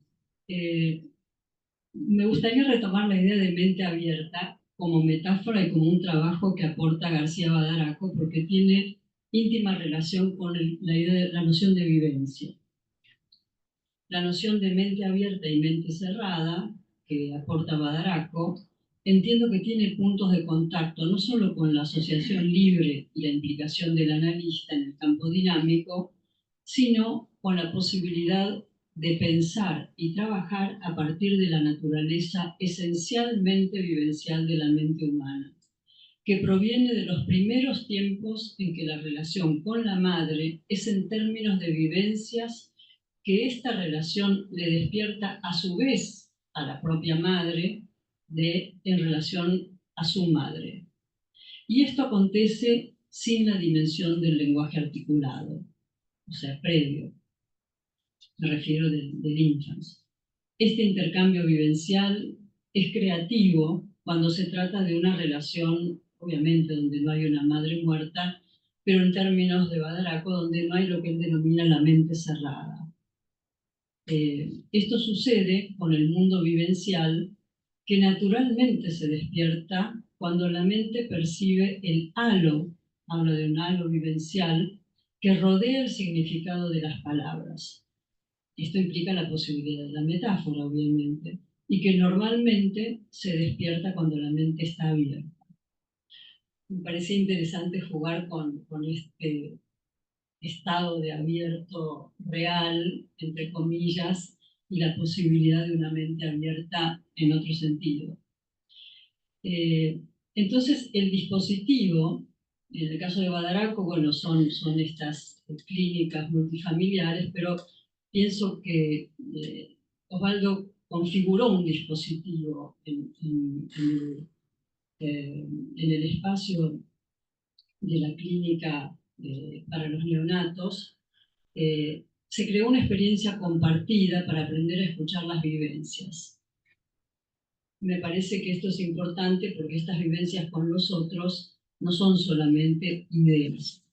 me gustaría retomar la idea de mente abierta como metáfora y como un trabajo que aporta García Badaraco, porque tiene íntima relación con la idea de la noción de vivencia. La noción de mente abierta y mente cerrada, que aporta Badaraco, entiendo que tiene puntos de contacto no solo con la asociación libre y la implicación del analista en el campo dinámico, sino con la posibilidad de pensar y trabajar a partir de la naturaleza esencialmente vivencial de la mente humana, que proviene de los primeros tiempos en que la relación con la madre es en términos de vivencias que esta relación le despierta a su vez a la propia madre en relación a su madre. Y esto acontece sin la dimensión del lenguaje articulado, o sea, previo. Me refiero del infancia. Este intercambio vivencial es creativo cuando se trata de una relación, obviamente, donde no hay una madre muerta, pero en términos de Badaracco, donde no hay lo que él denomina la mente cerrada. Esto sucede con el mundo vivencial, que naturalmente se despierta cuando la mente percibe el halo, habla de un halo vivencial, que rodea el significado de las palabras. Esto implica la posibilidad de la metáfora, obviamente, y que normalmente se despierta cuando la mente está abierta. Me parecía interesante jugar con este estado de abierto real, entre comillas, y la posibilidad de una mente abierta en otro sentido. Entonces, el dispositivo, en el caso de Badaracco, bueno, son estas clínicas multifamiliares, pero pienso que Osvaldo configuró un dispositivo en el espacio de la clínica para los neonatos. Se creó una experiencia compartida para aprender a escuchar las vivencias. Me parece que esto es importante porque estas vivencias con los otros no son solamente ideas.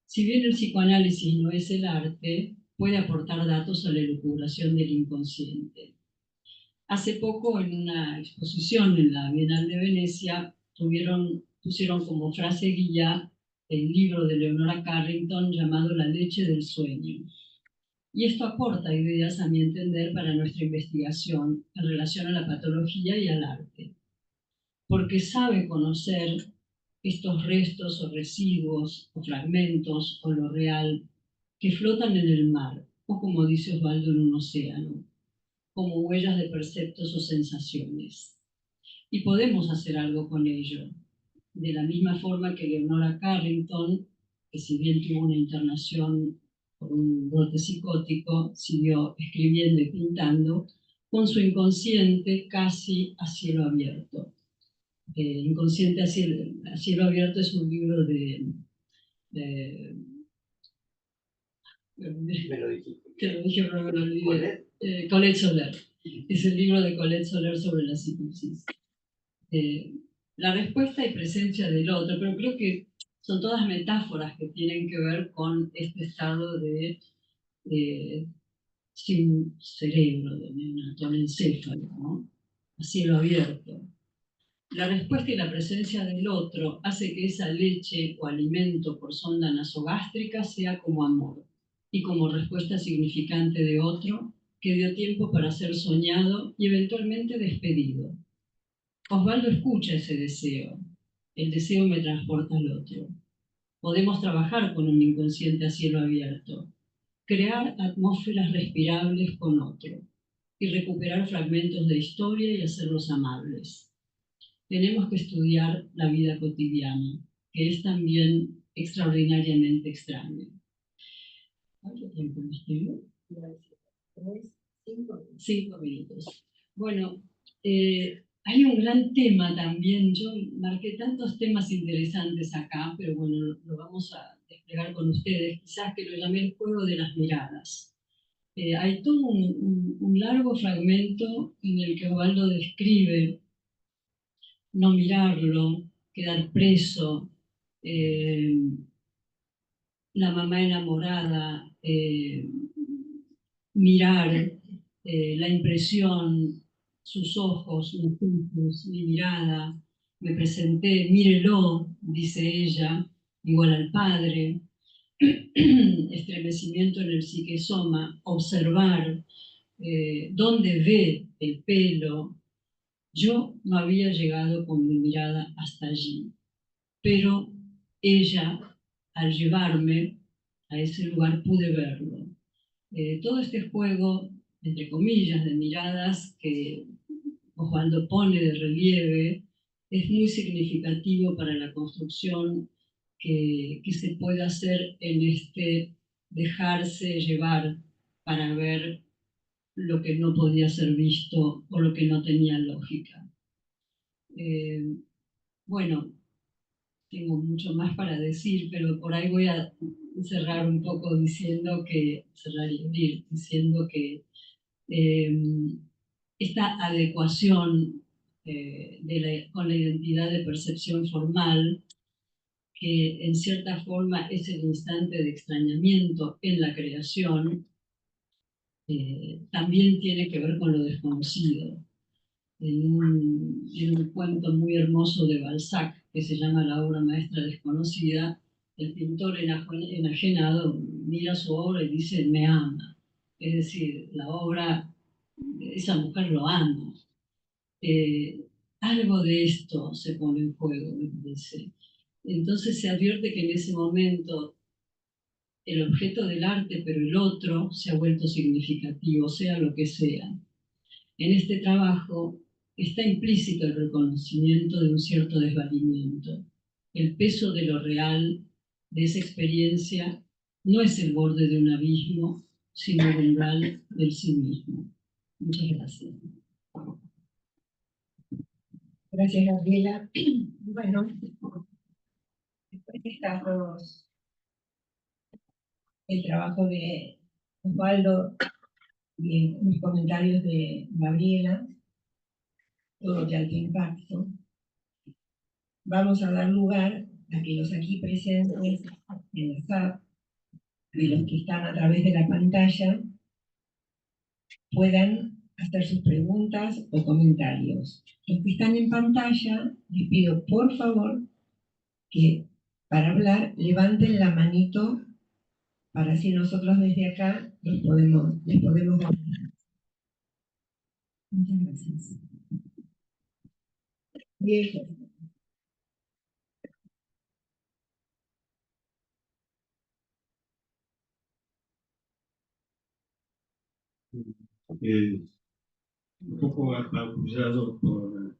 Si bien el psicoanálisis no es el arte, puede aportar datos a la elucubración del inconsciente. Hace poco, en una exposición en la Bienal de Venecia, pusieron como frase guía el libro de Leonora Carrington llamado La leche del sueño. Y esto aporta ideas, a mi entender, para nuestra investigación en relación a la patología y al arte. Porque sabe conocer estos restos o residuos o fragmentos o lo real que flotan en el mar, o como dice Osvaldo, en un océano, como huellas de perceptos o sensaciones. Y podemos hacer algo con ello. De la misma forma que Leonora Carrington, que si bien tuvo una internación por un brote psicótico, siguió escribiendo y pintando con su inconsciente casi a cielo abierto. Inconsciente a cielo abierto es un libro que lo dije pero me lo olvidé. Colette Soler. Es el libro de Colette Soler sobre la psicosis. La respuesta y presencia del otro, pero creo que son todas metáforas que tienen que ver con este estado de sin cerebro, de neonato-encéfalo, ¿no? A cielo abierto. La respuesta y la presencia del otro hace que esa leche o alimento por sonda nasogástrica sea como amor y como respuesta significante de otro que dio tiempo para ser soñado y eventualmente despedido. Osvaldo escucha ese deseo. El deseo me transporta al otro. Podemos trabajar con un inconsciente a cielo abierto, crear atmósferas respirables con otro y recuperar fragmentos de historia y hacerlos amables. Tenemos que estudiar la vida cotidiana, que es también extraordinariamente extraña. ¿Cuánto tiempo nos quedó? 5 minutos. Bueno, hay un gran tema también. Yo marqué tantos temas interesantes acá, pero bueno, lo vamos a desplegar con ustedes. Quizás que lo llamé el juego de las miradas. Hay todo un largo fragmento en el que Osvaldo describe no mirarlo, quedar preso, la mamá enamorada, mirar, la impresión, sus ojos, mis ojos, mi mirada, me presenté, mírelo, dice ella, igual al padre, estremecimiento en el psiquesoma, observar, dónde ve el pelo. Yo no había llegado con mi mirada hasta allí, pero ella, al llevarme a ese lugar, pude verlo. Todo este juego, entre comillas, de miradas que Osvaldo pone de relieve, es muy significativo para la construcción que se puede hacer en este dejarse llevar para ver lo que no podía ser visto o lo que no tenía lógica. Bueno, tengo mucho más para decir, pero por ahí voy a cerrar un poco diciendo que esta adecuación con la identidad de percepción formal, que en cierta forma es el instante de extrañamiento en la creación, también tiene que ver con lo desconocido. En un cuento muy hermoso de Balzac, que se llama La obra maestra desconocida, el pintor enajenado mira su obra y dice, me ama. Es decir, la obra, esa mujer lo ama. Algo de esto se pone en juego, me parece. Entonces se advierte que en ese momento el objeto del arte, pero el otro, se ha vuelto significativo, sea lo que sea. En este trabajo está implícito el reconocimiento de un cierto desvalimiento. El peso de lo real, de esa experiencia, no es el borde de un abismo, sino el umbral del sí mismo. Muchas gracias. Gracias, Gabriela. Bueno, después de el trabajo de Osvaldo y los comentarios de Gabriela, todo de alto impacto, vamos a dar lugar a que los aquí presentes en el chat y los que están a través de la pantalla puedan hacer sus preguntas o comentarios. Los que están en pantalla, les pido por favor que para hablar levanten la manito para así nosotros desde acá les podemos hablar. Muchas gracias. Bien. Un poco apabullado por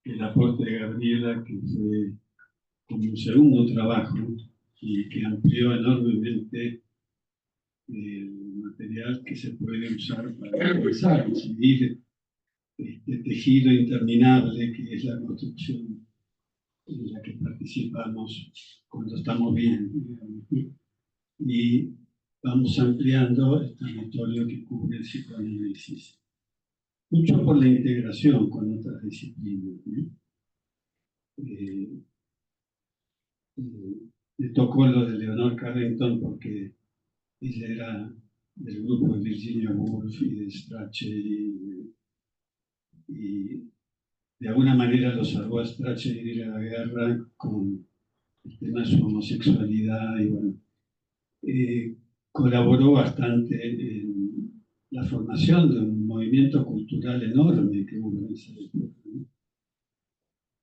el aporte de Gabriela, que fue como un segundo trabajo y que amplió enormemente el material que se puede usar para empezar a seguir este tejido interminable que es la construcción en la que participamos cuando estamos bien, digamos. Y vamos ampliando el territorio que cubre el psicoanálisis. Mucho por la integración con otras disciplinas, ¿no? Me tocó lo de Leonor Carrington porque ella era del grupo de Virginia Woolf y de Strachey y de alguna manera lo salvó a Strachey de ir a la guerra con el tema de su homosexualidad y bueno, colaboró bastante en la formación de un movimiento cultural enorme que hubo en esa época, ¿no?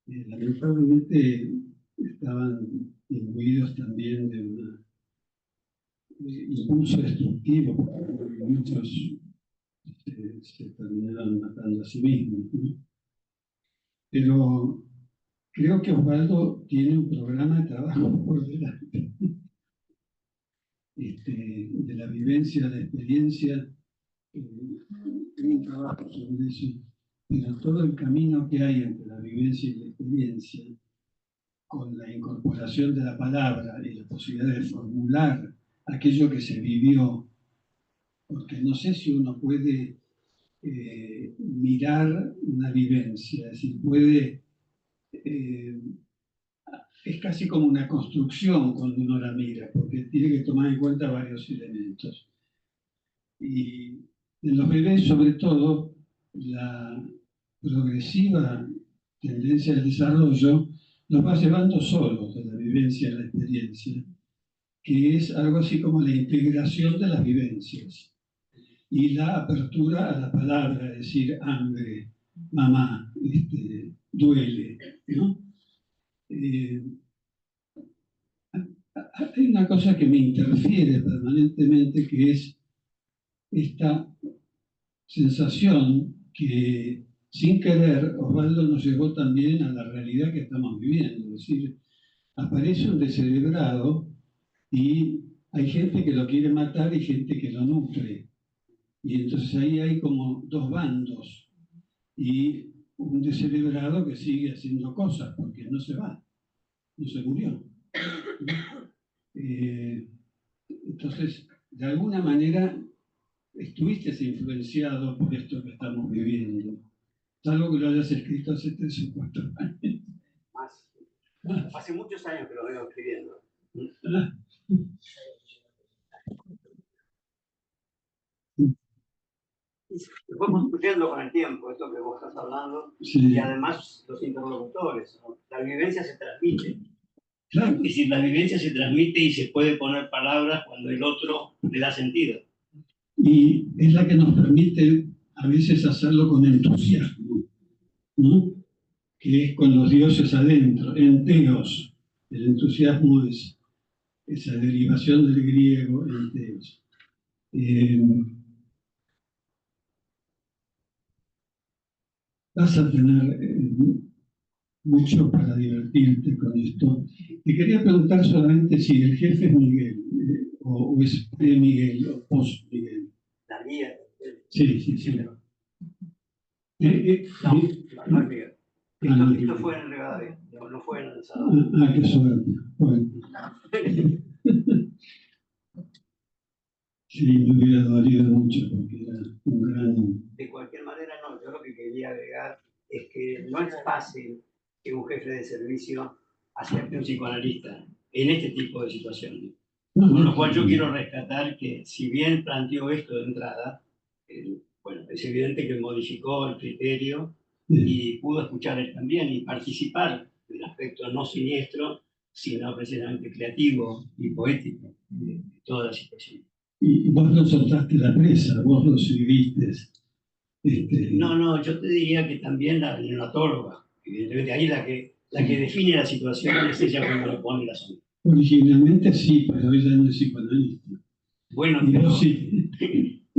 Lamentablemente estaban imbuidos también de un impulso destructivo, porque muchos se terminaron matando a sí mismos, ¿no? Pero creo que Osvaldo tiene un programa de trabajo por delante, de la vivencia, la experiencia, un trabajo sobre eso, pero todo el camino que hay entre la vivencia y la experiencia, con la incorporación de la palabra y la posibilidad de formular aquello que se vivió, porque no sé si uno puede mirar una vivencia, es decir, puede, es casi como una construcción cuando uno la mira, porque tiene que tomar en cuenta varios elementos. Y en los bebés, sobre todo, la progresiva tendencia al desarrollo nos va llevando solos de la vivencia a la experiencia, que es algo así como la integración de las vivencias y la apertura a la palabra, es decir, hambre, mamá, duele, ¿no? Hay una cosa que me interfiere permanentemente, que es esta sensación que, sin querer, Osvaldo nos llevó también a la realidad que estamos viviendo. Es decir, aparece un descerebrado y hay gente que lo quiere matar y gente que lo nutre. Y entonces ahí hay como dos bandos y un descerebrado que sigue haciendo cosas porque no se va, no se murió. Entonces, de alguna manera, estuviste influenciado por esto que estamos viviendo, salvo que lo hayas escrito hace 3 o 4 años. Más. Hace muchos años que lo vengo escribiendo. Se fue construyendo con el tiempo, esto que vos estás hablando, Sí. y además los interlocutores, ¿no? La vivencia se transmite. Claro. Es decir, la vivencia se transmite y se puede poner palabras cuando el otro le da sentido. Y es la que nos permite a veces hacerlo con entusiasmo, ¿no? Que es con los dioses adentro, enteos. El entusiasmo es esa derivación del griego, enteos. Vas a tener mucho para divertirte con esto. Te quería preguntar solamente si el jefe es Miguel, o es pre-Miguel, o post-Miguel. La guía. Sí, sí, sí. No, no es Miguel. Esto fue en Rivadavia, no fue en el Salón. Qué suerte. Bueno. Sí, me hubiera dolido mucho porque era un gran... De cualquier manera, no, yo lo que quería agregar es que no es fácil que un jefe de servicio acepte un psicoanalista en este tipo de situaciones. Con lo cual yo quiero rescatar que si bien planteó esto de entrada, bueno, es evidente que modificó el criterio y pudo escuchar él también y participar del aspecto no siniestro, sino precisamente creativo y poético de toda la situación. Y vos no soltaste la presa, vos lo seguiste. No, yo te diría que también la neonatóloga, evidentemente ahí la que define la situación es ella cuando le pone la sombra. Originalmente sí, pero ella no es psicoanalista. Bueno, y pero, vos sí.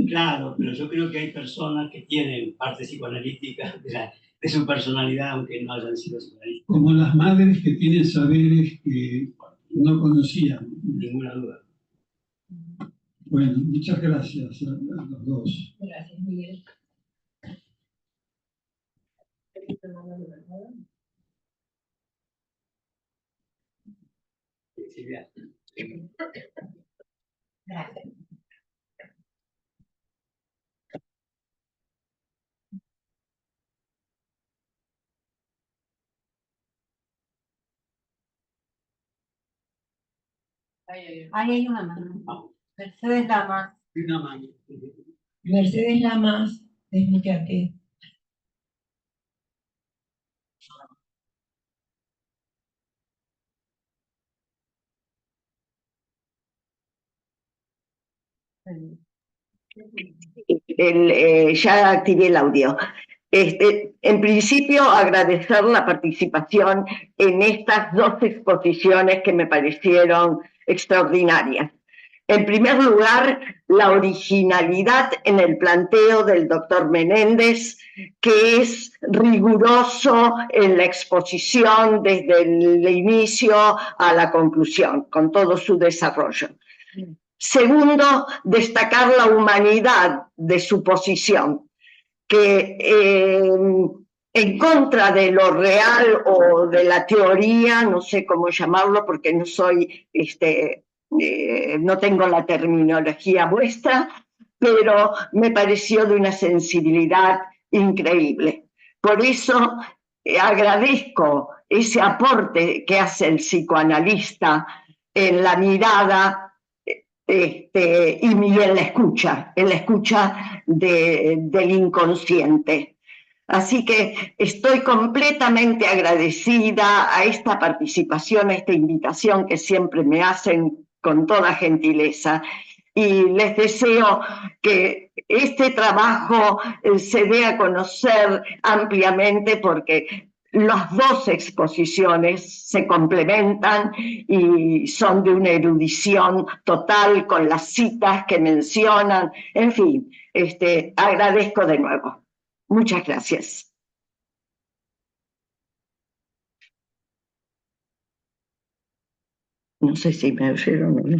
Claro, pero yo creo que hay personas que tienen parte psicoanalítica de su personalidad, aunque no hayan sido psicoanalistas. Como las madres que tienen saberes que no conocían. Ninguna duda. Bueno, muchas gracias a los dos. Gracias, Miguel. Silvia. Gracias. Ahí hay una mano. Mercedes Lamas. Una mano. Mercedes Lamas, explícate. Ya activé el audio. En principio, agradecer la participación en estas 2 exposiciones que me parecieron extraordinarias. En primer lugar, la originalidad en el planteo del doctor Menéndez, que es riguroso en la exposición desde el inicio a la conclusión, con todo su desarrollo. Segundo, destacar la humanidad de su posición, que en contra de lo real o de la teoría, no sé cómo llamarlo porque no soy, no tengo la terminología vuestra, pero me pareció de una sensibilidad increíble. Por eso agradezco ese aporte que hace el psicoanalista en la mirada y Miguel en la escucha del inconsciente. Así que estoy completamente agradecida a esta participación, a esta invitación que siempre me hacen con toda gentileza. Y les deseo que este trabajo se dé a conocer ampliamente porque las 2 exposiciones se complementan y son de una erudición total con las citas que mencionan. En fin, agradezco de nuevo. Muchas gracias. No sé si me oyeron o no.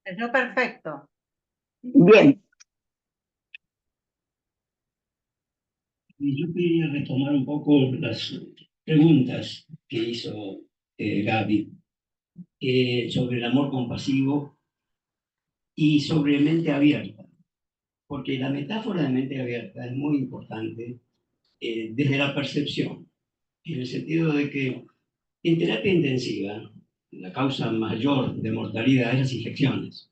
Está perfecto. Bien. Y yo quería retomar un poco preguntas que hizo Gaby sobre el amor compasivo y sobre mente abierta, porque la metáfora de mente abierta es muy importante desde la percepción, en el sentido de que en terapia intensiva la causa mayor de mortalidad es las infecciones,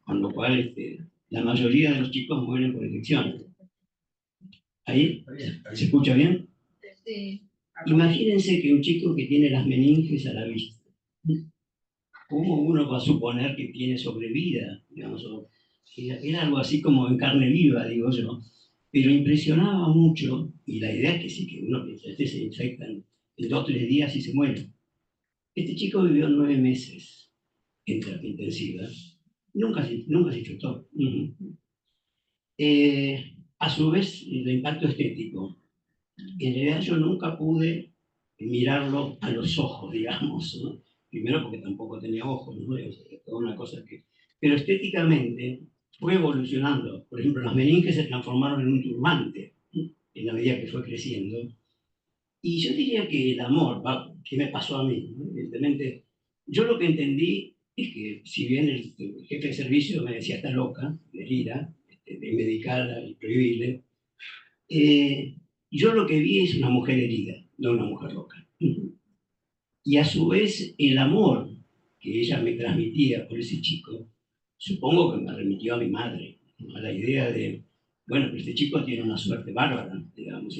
con lo cual la mayoría de los chicos mueren por infecciones. ¿Ahí? ¿Se escucha bien? Sí. Imagínense que un chico que tiene las meninges a la vista, ¿cómo uno va a suponer que tiene sobrevida? Digamos, era algo así como en carne viva, digo yo, pero impresionaba mucho, y la idea es que sí, que uno piensa, se infecta en 2 o 3 días y se muere. Este chico vivió 9 meses en terapia intensiva, nunca se infectó. A su vez, el impacto estético. En realidad yo nunca pude mirarlo a los ojos, digamos, ¿no? Primero porque tampoco tenía ojos, ¿no? Toda una cosa que... Pero estéticamente fue evolucionando. Por ejemplo, las meninges se transformaron en un turbante, ¿no? En la medida que fue creciendo. Y yo diría que el amor, ¿qué me pasó a mí? ¿No? Evidentemente, yo lo que entendí es que si bien el jefe de servicio me decía, está loca, de ira, de medicarla y prohibirle, yo lo que vi es una mujer herida, no una mujer loca. Y a su vez, el amor que ella me transmitía por ese chico, supongo que me remitió a mi madre, ¿no? A la idea de, bueno, pero este chico tiene una suerte bárbara, digamos,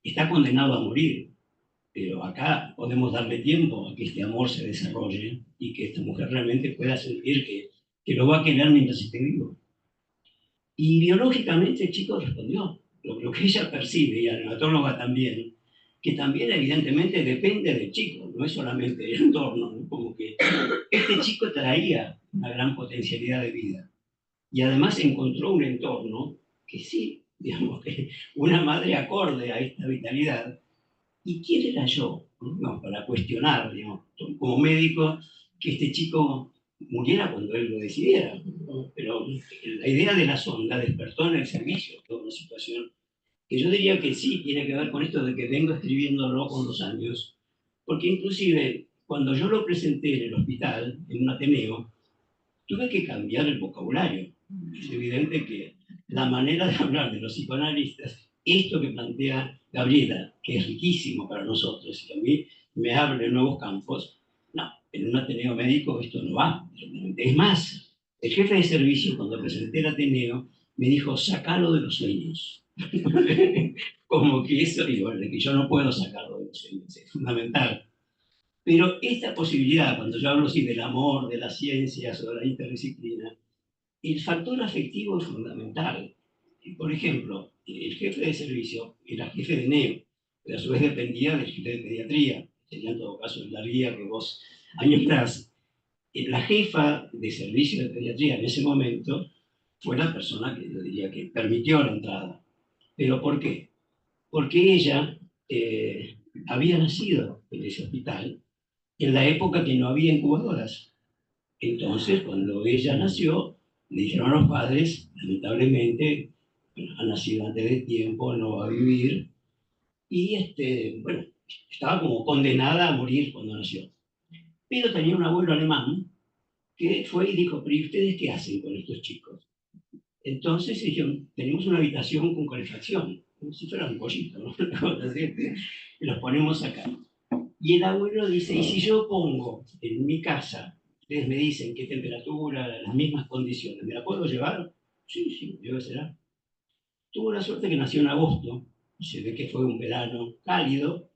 está condenado a morir, pero acá podemos darle tiempo a que este amor se desarrolle y que esta mujer realmente pueda sentir que lo va a querer mientras esté vivo. Y biológicamente el chico respondió. Lo que ella percibe, y la neonatóloga también, que también evidentemente depende del chico, no es solamente el entorno, ¿no? Como que este chico traía una gran potencialidad de vida. Y además encontró un entorno que sí, digamos, que una madre acorde a esta vitalidad. ¿Y quién era yo? ¿No? Para cuestionar, digamos, como médico, que este chico muriera cuando él lo decidiera, ¿no? Pero la idea de la sonda despertó en el servicio toda una situación que yo diría que sí tiene que ver con esto de que vengo escribiéndolo con los años, porque inclusive cuando yo lo presenté en el hospital, en un Ateneo, tuve que cambiar el vocabulario. Es evidente que la manera de hablar de los psicoanalistas, esto que plantea Gabriela, que es riquísimo para nosotros, y que a mí me abre nuevos campos, no, en un Ateneo médico esto no va. Es más, el jefe de servicio, cuando presenté el Ateneo, me dijo, sacalo de los sueños. Como que eso, y bueno, de que yo no puedo sacarlo de los sueños, es fundamental. Pero esta posibilidad, cuando yo hablo así del amor, de las ciencias o de la interdisciplina, el factor afectivo es fundamental. Por ejemplo, el jefe de servicio era jefe de neo, pero a su vez dependía del jefe de pediatría. Sería en todo caso la guía que vos años atrás. La jefa de servicio de pediatría en ese momento fue la persona que yo diría que permitió la entrada. ¿Pero por qué? Porque ella había nacido en ese hospital en la época que no había incubadoras. Entonces, cuando ella nació, le dijeron a los padres, lamentablemente, bueno, ha nacido antes de tiempo, no va a vivir, y bueno, estaba como condenada a morir cuando nació. Pero tenía un abuelo alemán que fue y dijo, pero ¿y ustedes qué hacen con estos chicos? Entonces dijeron, tenemos una habitación con calefacción, como si fuera un pollito, ¿no? Y los ponemos acá. Y el abuelo dice, ¿y si yo pongo en mi casa, ustedes me dicen qué temperatura, las mismas condiciones, ¿me la puedo llevar? Sí, sí, debe ser. Tuvo la suerte que nació en agosto, y se ve que fue un verano cálido.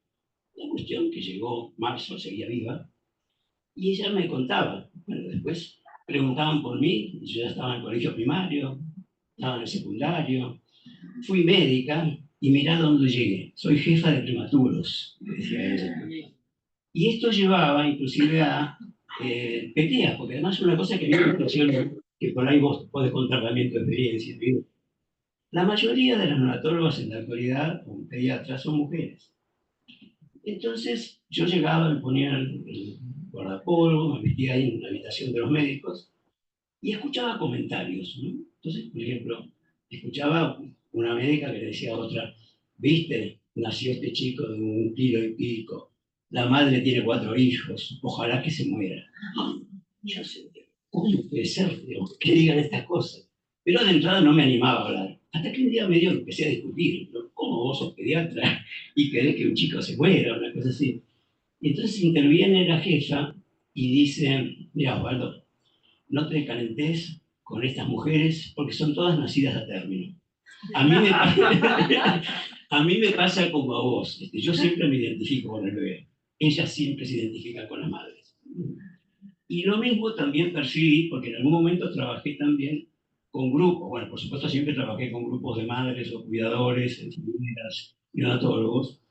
La cuestión que llegó marzo, seguía viva, y ella me contaba. Bueno, después preguntaban por mí, y yo ya estaba en el colegio primario, estaba en el secundario, fui médica, y mirá dónde llegué, soy jefa de prematuros, decía ella. Y esto llevaba inclusive a peleas, porque además es una cosa que a mí me impresiona, que por ahí vos podés contar también tu experiencia. ¿Sí? La mayoría de las neonatólogas en la actualidad, o pediatras, son mujeres. Entonces yo llegaba, me ponía el guardapolvo, me metía ahí en la habitación de los médicos y escuchaba comentarios, ¿no? Entonces, por ejemplo, escuchaba una médica que le decía a otra, viste, nació este chico de 1,5 kilos. La madre tiene 4 hijos, ojalá que se muera. Yo sé, ¿cómo puede ser que digan estas cosas? Pero de entrada no me animaba a hablar. Hasta que un día medio empecé a discutir, ¿no? ¿Cómo vos sos pediatra y querés que un chico se muera? Una cosa así. Y entonces interviene la jefa y dice, mira, Osvaldo, no te calentes con estas mujeres porque son todas nacidas a término. A mí me, a mí me pasa como a vos. Yo siempre me identifico con el bebé. Ella siempre se identifica con las madres. Y lo mismo también percibí, porque en algún momento trabajé también con grupos. Bueno, por supuesto siempre trabajé con grupos de madres o cuidadores, enfermeras, neonatólogos.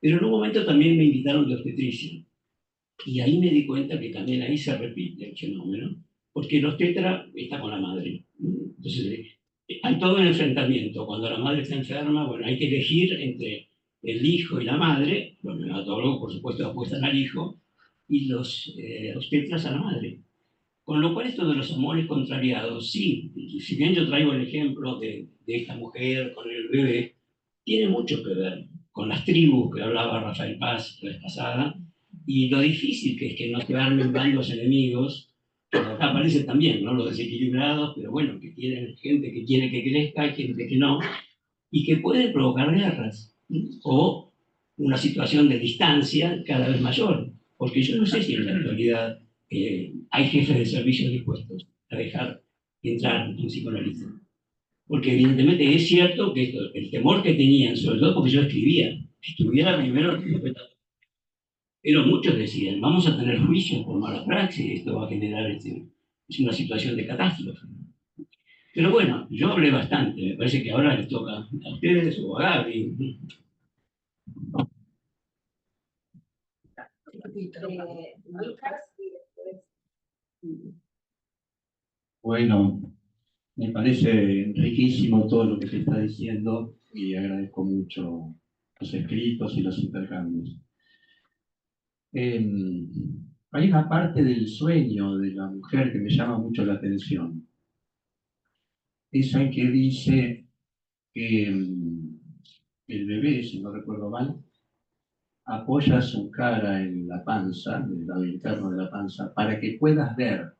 Pero en un momento también me invitaron de obstetricia. Y ahí me di cuenta que también ahí se repite el fenómeno, porque el obstetra está con la madre. Entonces, hay todo un enfrentamiento. Cuando la madre está enferma, bueno, hay que elegir entre el hijo y la madre. Los neonatólogos, por supuesto, apuestan al hijo, y los obstetras a la madre. Con lo cual, esto de los amores contrariados, sí, si bien yo traigo el ejemplo de esta mujer con el bebé, tiene mucho que ver con las tribus que hablaba Rafael Paz la vez pasada, y lo difícil que es que no se armen bandos enemigos, que acá aparece también, ¿no? Los desequilibrados, pero bueno, que tienen gente que quiere que crezca, gente que no, y que pueden provocar guerras, o una situación de distancia cada vez mayor, porque yo no sé si en la actualidad hay jefes de servicios dispuestos a dejar entrar un psicoanalista. Porque evidentemente es cierto que el temor que tenían, sobre todo porque yo escribía, que estuviera primero, pero muchos decían, vamos a tener juicios por mala praxis, esto va a generar es una situación de catástrofe. Pero bueno, yo hablé bastante, me parece que ahora les toca a ustedes o a Gaby. Bueno, me parece riquísimo todo lo que se está diciendo y agradezco mucho los escritos y los intercambios. Hay una parte del sueño de la mujer que me llama mucho la atención. Esa en que dice que el bebé, si no recuerdo mal, apoya su cara en la panza, en el lado interno de la panza, para que puedas ver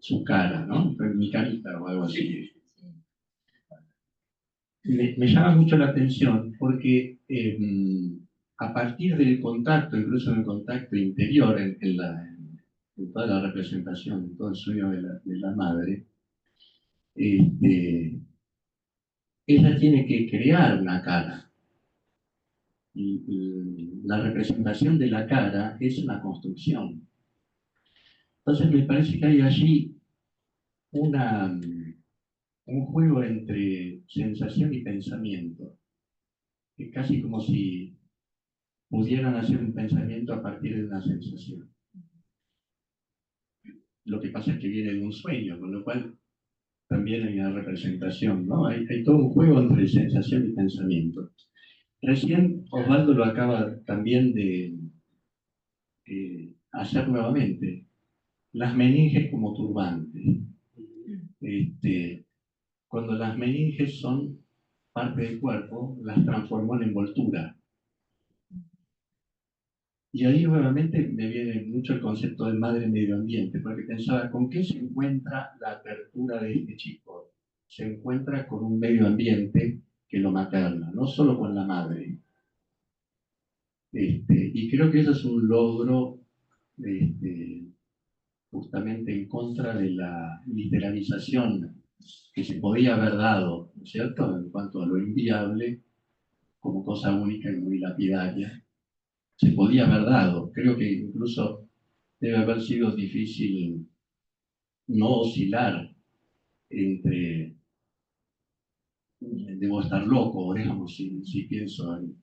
su cara, ¿no? Mi carita o algo así. Me llama mucho la atención porque a partir del contacto, incluso en el contacto interior, en toda la representación, en todo el sueño de la madre, ella tiene que crear una cara. Y la representación de la cara es una construcción. Entonces me parece que hay allí un juego entre sensación y pensamiento, que casi como si pudieran hacer un pensamiento a partir de una sensación. Lo que pasa es que viene de un sueño, con lo cual también hay una representación, ¿no? Hay todo un juego entre sensación y pensamiento. Recién Osvaldo lo acaba también de hacer nuevamente. Las meninges como turbante. Cuando las meninges son parte del cuerpo, las transformó en envoltura. Y ahí nuevamente me viene mucho el concepto de madre medio ambiente, porque pensaba, ¿con qué se encuentra la apertura de este chico? Se encuentra con un medio ambiente que lo materna, no solo con la madre. Y creo que eso es un logro justamente en contra de la literalización que se podía haber dado, ¿no es cierto?, en cuanto a lo inviable, como cosa única y muy lapidaria. Se podía haber dado. Creo que incluso debe haber sido difícil no oscilar entre debo estar loco, digamos, si pienso en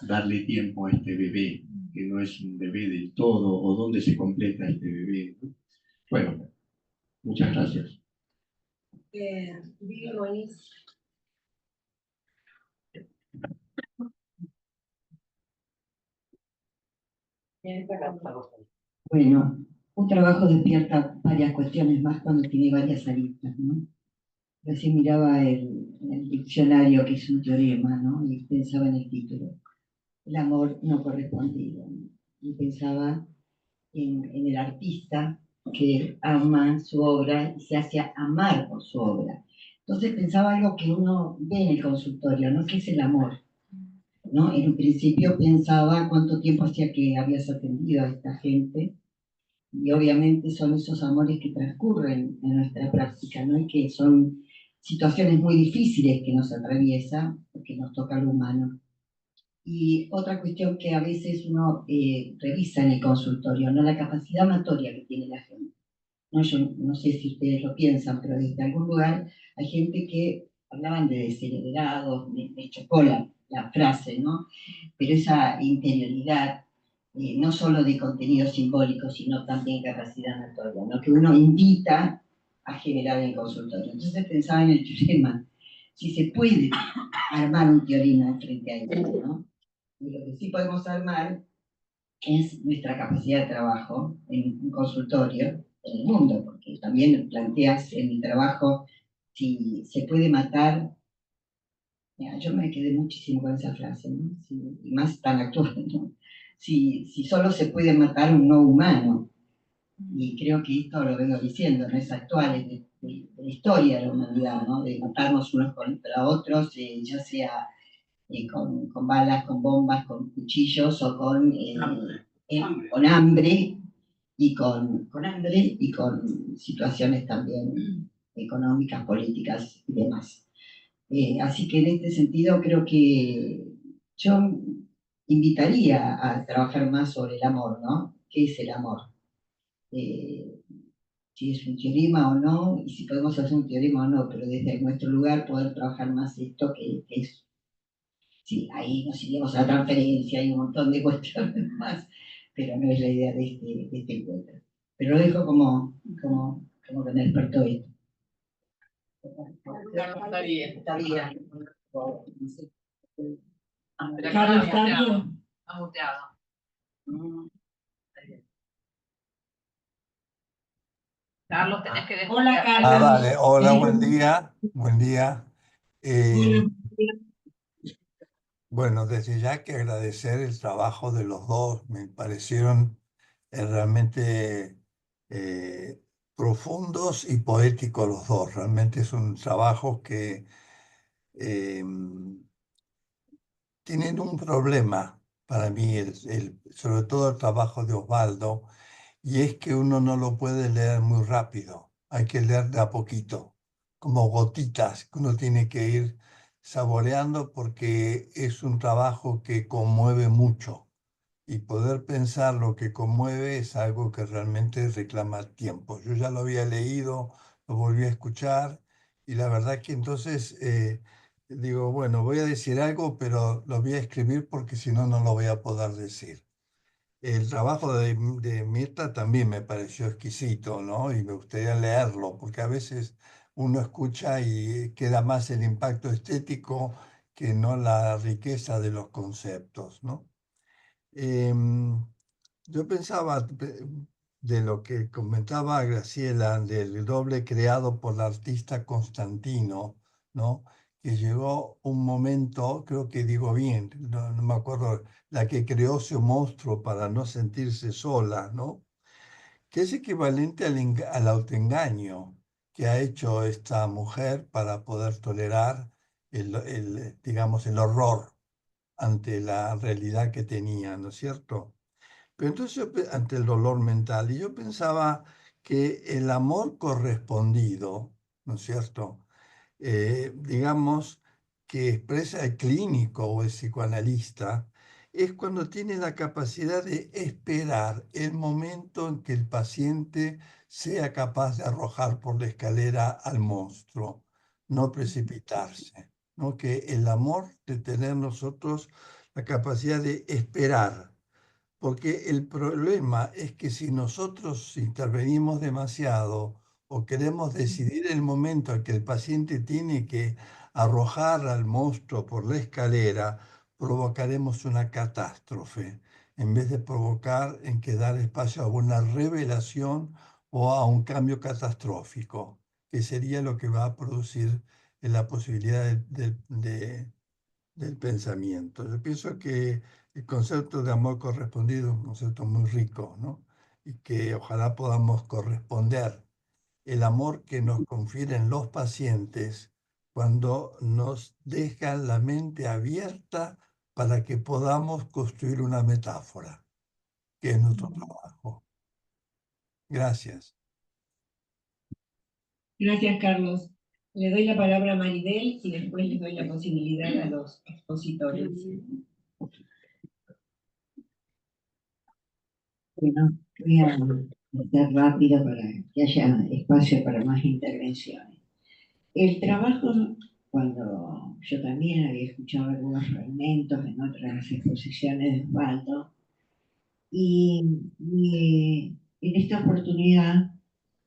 darle tiempo a este bebé, que no es un bebé del todo, o dónde se completa este bebé, ¿no? Bueno, muchas gracias. Bueno, un trabajo despierta varias cuestiones más cuando tiene varias aristas, ¿no? recién miraba el diccionario, que es un teorema, ¿no? Y pensaba en el título, el amor no correspondido, ¿no? Y pensaba en el artista que ama su obra y se hace amar por su obra. Entonces pensaba algo que uno ve en el consultorio, ¿no? Que es el amor, ¿no? En un principio pensaba cuánto tiempo hacía que habías atendido a esta gente, y obviamente son esos amores que transcurren en nuestra práctica, ¿no? Y que son situaciones muy difíciles que nos atraviesan, porque nos toca lo humano. Y otra cuestión que a veces uno revisa en el consultorio, ¿no? La capacidad amatoria que tiene la gente. ¿No? Yo no sé si ustedes lo piensan, pero desde algún lugar hay gente que hablaban de descerebrados, me chocó la frase, ¿no? Pero esa interioridad, no solo de contenido simbólico, sino también capacidad amatoria, ¿no? Que uno invita a generar en el consultorio. Entonces pensaba en el teorema, si se puede armar un teorema frente a eso, ¿no? Y lo que sí podemos armar es nuestra capacidad de trabajo en un consultorio en el mundo, porque también planteas en mi trabajo si se puede matar. Mira, yo me quedé muchísimo con esa frase, ¿no? Y más tan actual, ¿no? Si solo se puede matar un no humano, y creo que esto lo vengo diciendo, no es actual, es de la historia de la humanidad, ¿no? De matarnos unos contra otros, ya sea con balas, con bombas, con cuchillos o con hambre y con situaciones también económicas, políticas y demás. Así que en este sentido creo que yo invitaría a trabajar más sobre el amor, ¿no? ¿Qué es el amor? Si es un teorema o no, y si podemos hacer un teorema o no, pero desde nuestro lugar poder trabajar más esto que es. Sí, ahí nos iríamos a la transferencia y un montón de cuestiones más, pero no es la idea de este encuentro. Pero lo dejo como que me despertó esto. Está bien. Está bien. No sé. Pero Carlos, está ¿está muteado. bien? Está muteado. Carlos, tenés que desmutear. Hola, Ah, Carlos. vale. Hola, buen día. Buen día. Hola. Bueno, desde ya que agradecer el trabajo de los dos, me parecieron realmente eh, profundos y poéticos los dos. Realmente son trabajos que eh, tienen un problema para mí, sobre todo el trabajo de Osvaldo, y es que uno no lo puede leer muy rápido, hay que leer de a poquito, como gotitas que uno tiene que ir saboreando porque es un trabajo que conmueve mucho y poder pensar lo que conmueve es algo que realmente reclama tiempo. Yo ya lo había leído, lo volví a escuchar y la verdad que entonces digo, bueno, voy a decir algo, pero lo voy a escribir porque si no, no lo voy a poder decir. El trabajo de Mirta también me pareció exquisito, ¿no? Y me gustaría leerlo, porque a veces uno escucha y queda más el impacto estético que no la riqueza de los conceptos, ¿no? Em, yo pensaba de lo que comentaba Graciela, del doble creado por el artista Constantino, ¿no? Que llegó un momento, creo que digo bien, no me acuerdo, la que creó su monstruo para no sentirse sola, ¿no? Que es equivalente al autoengaño que ha hecho esta mujer para poder tolerar digamos, el horror ante la realidad que tenía, ¿no es cierto? Pero entonces ante el dolor mental, y yo pensaba que el amor correspondido, ¿no es cierto? Digamos, que expresa el clínico o el psicoanalista, es cuando tiene la capacidad de esperar el momento en que el paciente sea capaz de arrojar por la escalera al monstruo, no precipitarse, ¿no? Que el amor de tener nosotros la capacidad de esperar, porque el problema es que si nosotros intervenimos demasiado o queremos decidir el momento en que el paciente tiene que arrojar al monstruo por la escalera, provocaremos una catástrofe, en vez de provocar en que dar espacio a una revelación o a un cambio catastrófico. que sería lo que va a producir la posibilidad del pensamiento. Yo pienso que el concepto de amor correspondido es un concepto muy rico, ¿no? Y que ojalá podamos corresponder el amor que nos confieren los pacientes cuando nos dejan la mente abierta para que podamos construir una metáfora, que es nuestro trabajo. Gracias. Gracias, Carlos. Le doy la palabra a Maribel y después les doy la posibilidad a los expositores. Bueno, voy a ser rápido para que haya espacio para más intervenciones. El trabajo, cuando yo también había escuchado algunos fragmentos en otras exposiciones de Osvaldo, y en esta oportunidad,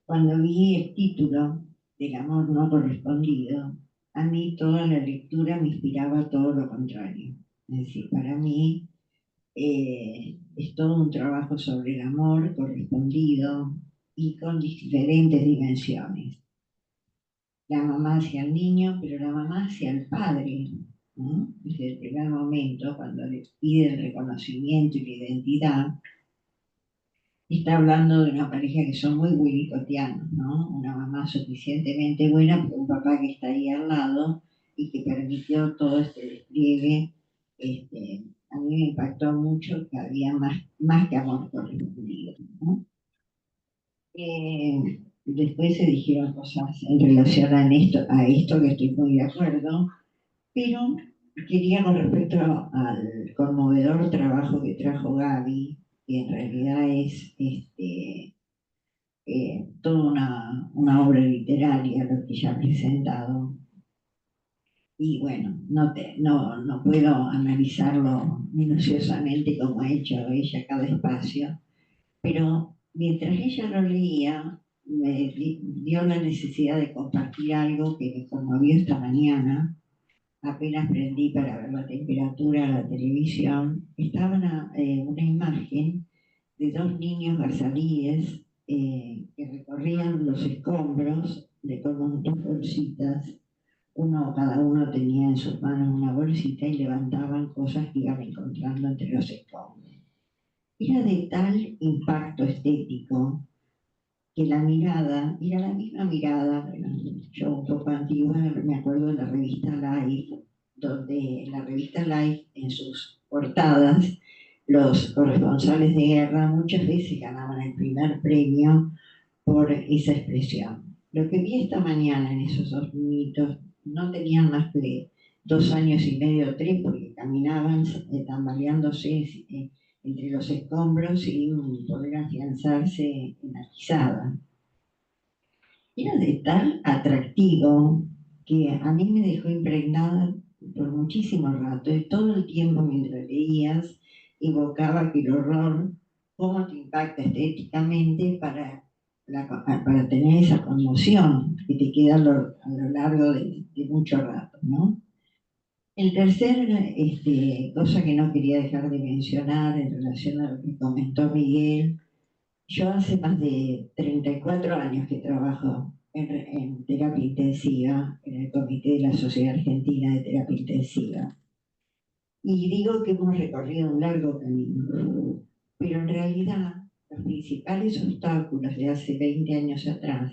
cuando vi el título del amor no correspondido, a mí toda la lectura me inspiraba todo lo contrario. Es decir, para mí es todo un trabajo sobre el amor correspondido y con diferentes dimensiones. La mamá hacia el niño, pero la mamá hacia el padre, ¿no? Desde el primer momento, cuando le pide el reconocimiento y la identidad, está hablando de una pareja que son muy winnicottianos, ¿no? Una mamá suficientemente buena, pero un papá que está ahí al lado y que permitió todo este despliegue. A mí me impactó mucho que había más que amor correspondido, ¿no? Después se dijeron cosas en relación a esto que estoy muy de acuerdo, pero quería con respecto al conmovedor trabajo que trajo Gaby, que en realidad es toda una obra literaria lo que ella ha presentado. Y bueno, no puedo analizarlo minuciosamente como ha hecho ella cada espacio, pero mientras ella lo leía, me dio la necesidad de compartir algo que me conmovió esta mañana. Apenas prendí para ver la temperatura de la televisión, estaba una imagen de dos niños garzalíes que recorrían los escombros con dos bolsitas. Cada uno tenía en sus manos una bolsita y levantaban cosas que iban encontrando entre los escombros. Era de tal impacto estético que la mirada era la misma mirada. Bueno, yo un poco antigua me acuerdo de la revista Life, donde la revista Life en sus portadas los corresponsales de guerra muchas veces ganaban el primer premio por esa expresión. Lo que vi esta mañana en esos dos niñitos no tenían más que 2 años y medio o 3, porque caminaban tambaleándose entre los escombros sin poder afianzarse en la pisada. Era de tal atractivo que a mí me dejó impregnada por muchísimo rato, y todo el tiempo mientras leías evocaba aquel horror, cómo te impacta estéticamente para tener esa conmoción que te queda a lo largo de mucho rato, ¿no? El tercer cosa que no quería dejar de mencionar en relación a lo que comentó Miguel, yo hace más de 34 años que trabajo en terapia intensiva, en el comité de la Sociedad Argentina de Terapia Intensiva. Y digo que hemos recorrido un largo camino, pero en realidad los principales obstáculos de hace 20 años atrás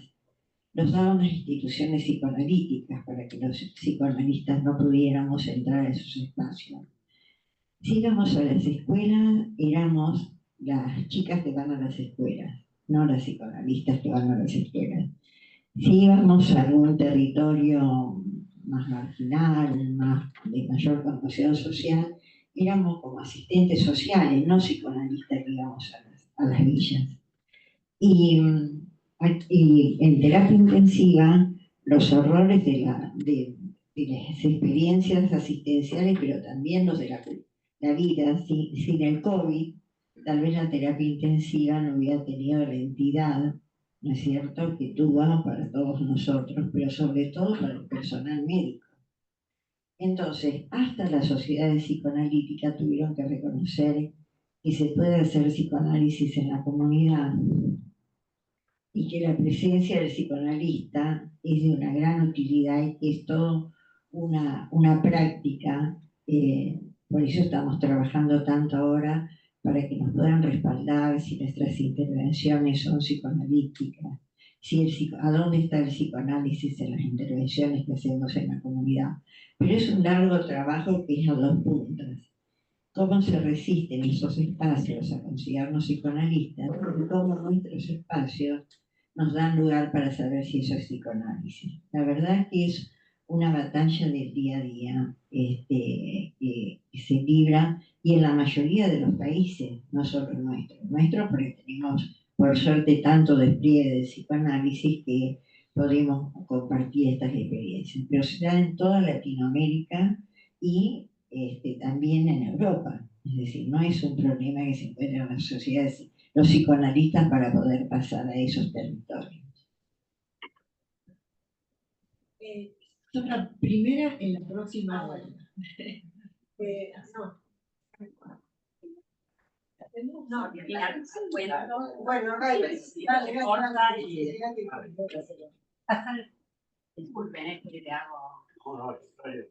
los daban las instituciones psicoanalíticas para que los psicoanalistas no pudiéramos entrar a esos espacios. Si íbamos a las escuelas, éramos las chicas que van a las escuelas, no las psicoanalistas que van a las escuelas. Si íbamos a algún territorio más marginal, de mayor conmoción social, éramos como asistentes sociales, no psicoanalistas que íbamos a las villas. Y en terapia intensiva, los horrores de las experiencias asistenciales, pero también los de la vida, sin el COVID, tal vez la terapia intensiva no hubiera tenido la entidad, ¿no es cierto?, que tuvo para todos nosotros, pero sobre todo para el personal médico. Entonces, hasta las sociedades psicoanalíticas tuvieron que reconocer que se puede hacer psicoanálisis en la comunidad y que la presencia del psicoanalista es de una gran utilidad y que es todo una práctica. Por eso estamos trabajando tanto ahora para que nos puedan respaldar si nuestras intervenciones son psicoanalíticas, a dónde está el psicoanálisis en las intervenciones que hacemos en la comunidad. Pero es un largo trabajo que es a dos puntas. ¿Cómo se resisten esos espacios a considerarnos psicoanalistas? Y cómo nuestros espacios nos dan lugar para saber si eso es psicoanálisis. La verdad es que es una batalla del día a día que se libra, y en la mayoría de los países, no solo el nuestro porque tenemos por suerte tanto despliegue del psicoanálisis que podemos compartir estas experiencias, pero se da en toda Latinoamérica y también en Europa. Es decir, no es un problema que se encuentra en las sociedades, los psicoanalistas para poder pasar a esos territorios. La primera en la próxima hora. No, bueno, dale. Disculpen, que te hago. No, está bien.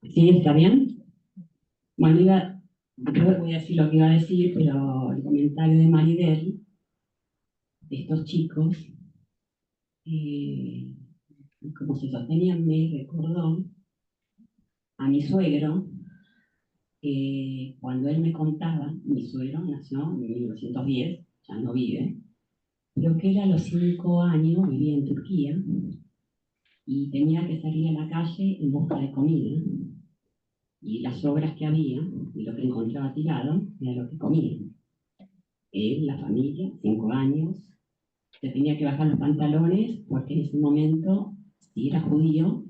¿Sí? ¿Está bien? Bueno, yo voy a decir lo que iba a decir, pero el comentario de Maribel, de estos chicos, como se sostenían, me recordó a mi suegro, cuando él me contaba, mi suegro nació en 1910, ya no vive, pero que él a los 5 años vivía en Turquía y tenía que salir a la calle en busca de comida, y las obras que había y lo que encontraba tirado era lo que comía. Él, la familia, 5 años, se tenía que bajar los pantalones porque en ese momento, si era judío,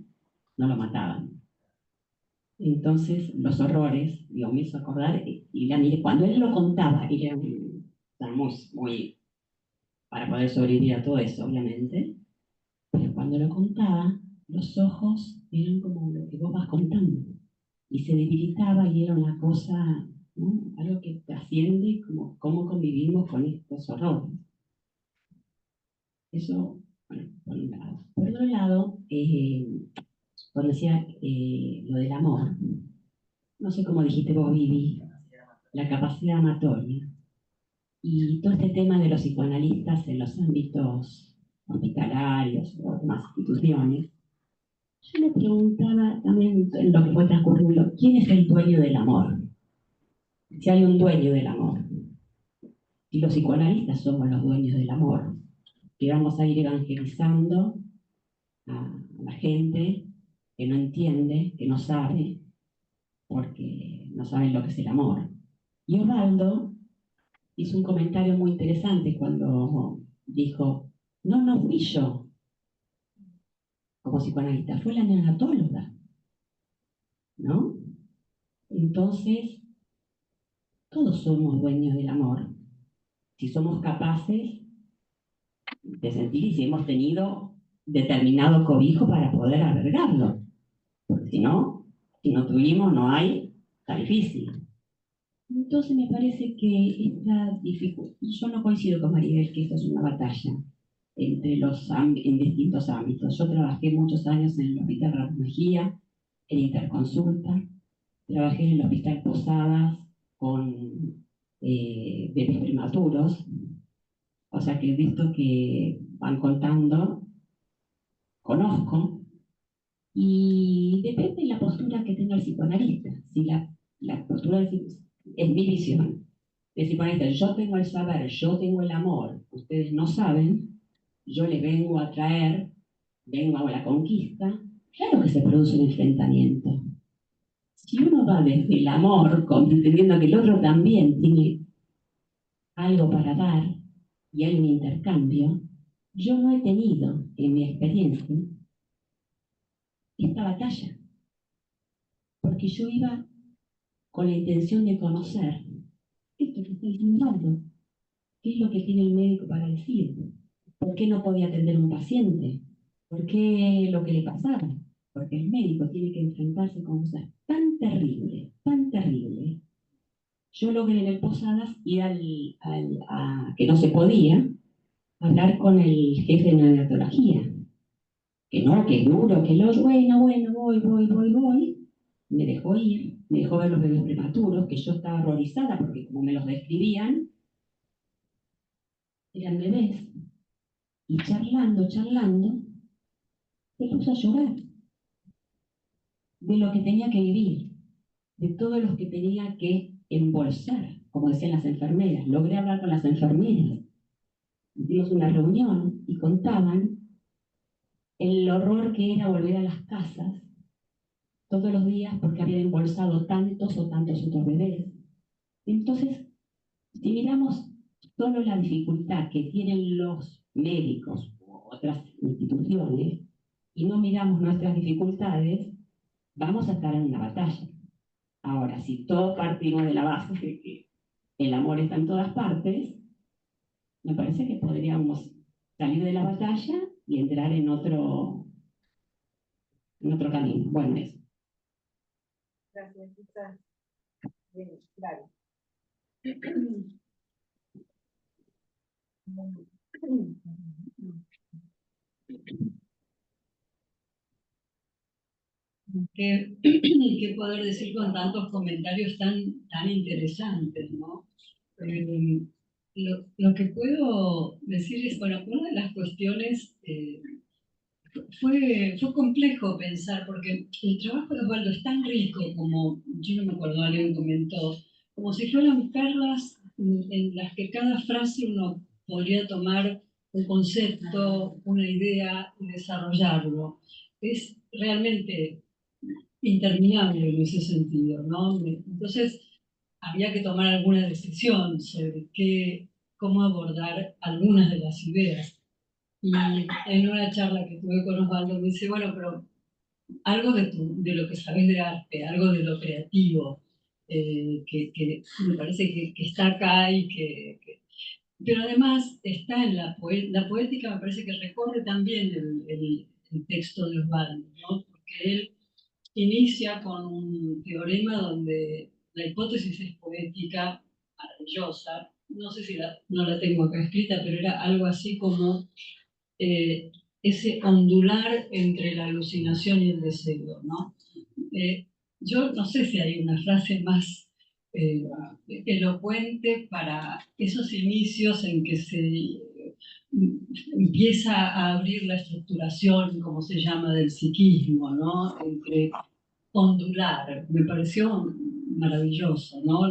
no lo mataban. Entonces, los horrores, digo, me hizo acordar, cuando él lo contaba, era muy para poder sobrevivir a todo eso, obviamente, pero cuando lo contaba, los ojos eran como lo que vos vas contando, y se debilitaba y era una cosa, ¿no? Algo que trasciende como cómo convivimos con estos horrores. Eso, bueno, por un lado. Por otro lado, cuando decía lo del amor, no sé cómo dijiste vos, Vivi, la capacidad amatoria, y todo este tema de los psicoanalistas en los ámbitos hospitalarios o demás instituciones, yo me preguntaba también en lo que fue transcurriendo, ¿quién es el dueño del amor? Si hay un dueño del amor. Y los psicoanalistas somos los dueños del amor, que vamos a ir evangelizando a la gente que no entiende, que no sabe, porque no saben lo que es el amor. Y Osvaldo hizo un comentario muy interesante cuando dijo, no fui yo como psicoanalista, fue la neonatóloga, ¿no? Entonces, todos somos dueños del amor, si somos capaces de sentir y si hemos tenido determinado cobijo para poder albergarlo. Porque si no tuvimos, no hay, está difícil. Entonces me parece que esta dificultad, yo no coincido con Maribel que esto es una batalla en distintos ámbitos. Yo trabajé muchos años en el Hospital Ramos Mejía, en Interconsulta, trabajé en el Hospital Posadas con bebés prematuros, o sea que de esto que van contando, conozco, y depende de la postura que tenga el psicoanalista. Si la postura es mi visión. El psicoanalista, yo tengo el saber, yo tengo el amor, ustedes no saben, yo les vengo a traer, vengo a la conquista, claro que se produce un enfrentamiento. Si uno va desde el amor, entendiendo que el otro también tiene algo para dar y hay un intercambio, yo no he tenido en mi experiencia esta batalla, porque yo iba con la intención de conocer esto que está diciendo Osvaldo, qué es lo que tiene el médico para decir, por qué no podía atender un paciente, por qué lo que le pasaba, porque el médico tiene que enfrentarse con cosas tan terribles, tan terribles. Yo logré en el Posadas ir a que no se podía, hablar con el jefe de neonatología. Que no, que duro, que lo... Bueno, voy. Me dejó ir, me dejó ver los bebés prematuros, que yo estaba horrorizada porque como me los describían, eran bebés. Y charlando, se puso a llorar de lo que tenía que vivir, de todos los que tenía que embolsar, como decían las enfermeras. Logré hablar con las enfermeras. Hicimos una reunión y contaban el horror que era volver a las casas todos los días porque habían embolsado tantos o tantos otros bebés. Entonces, si miramos solo la dificultad que tienen los médicos u otras instituciones y no miramos nuestras dificultades, vamos a estar en una batalla. Ahora, si todos partimos de la base de que el amor está en todas partes, me parece que podríamos salir de la batalla y entrar en otro camino. Bueno, eso. Gracias, Lisa. Bien, claro. ¿Qué poder decir con tantos comentarios tan interesantes, ¿no? Lo que puedo decir es, bueno, una de las cuestiones fue complejo pensar, porque el trabajo de Osvaldo es tan rico, como yo no me acuerdo, alguien comentó, como si fueran perlas en las que cada frase uno podría tomar un concepto, una idea y desarrollarlo. Es realmente interminable en ese sentido, ¿no? Entonces, había que tomar alguna decisión sobre cómo abordar algunas de las ideas. Y en una charla que tuve con Osvaldo me dice, bueno, pero algo de lo que sabes de arte, algo de lo creativo, que me parece que está acá y pero además está en la poética, me parece que recorre también el texto de Osvaldo, ¿no? Porque él inicia con un teorema donde la hipótesis es poética, maravillosa, no sé si no la tengo acá escrita, pero era algo así como ese ondular entre la alucinación y el deseo, ¿no? Yo no sé si hay una frase más elocuente para esos inicios en que se empieza a abrir la estructuración, como se llama, del psiquismo, ¿no? Entre ondular, me pareció maravilloso, ¿no?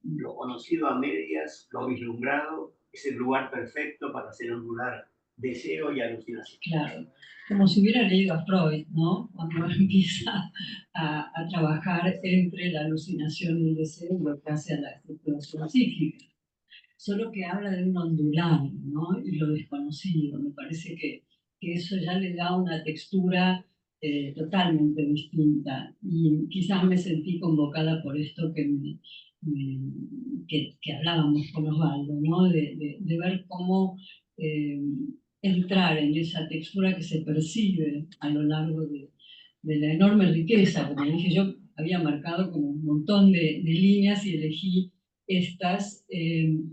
Lo conocido a medias, lo vislumbrado, es el lugar perfecto para hacer ondular deseo y alucinación. Claro, como si hubiera leído a Freud, ¿no? Cuando empieza a trabajar entre la alucinación y el deseo y lo que hace a la estructuración psíquica. Solo que habla de un ondular, ¿no? Y lo desconocido. Me parece que eso ya le da una textura totalmente distinta. Y quizás me sentí convocada por esto que hablábamos con Osvaldo, ¿no? De ver cómo entrar en esa textura que se percibe a lo largo de la enorme riqueza. Como dije, yo había marcado como un montón de líneas y elegí estas.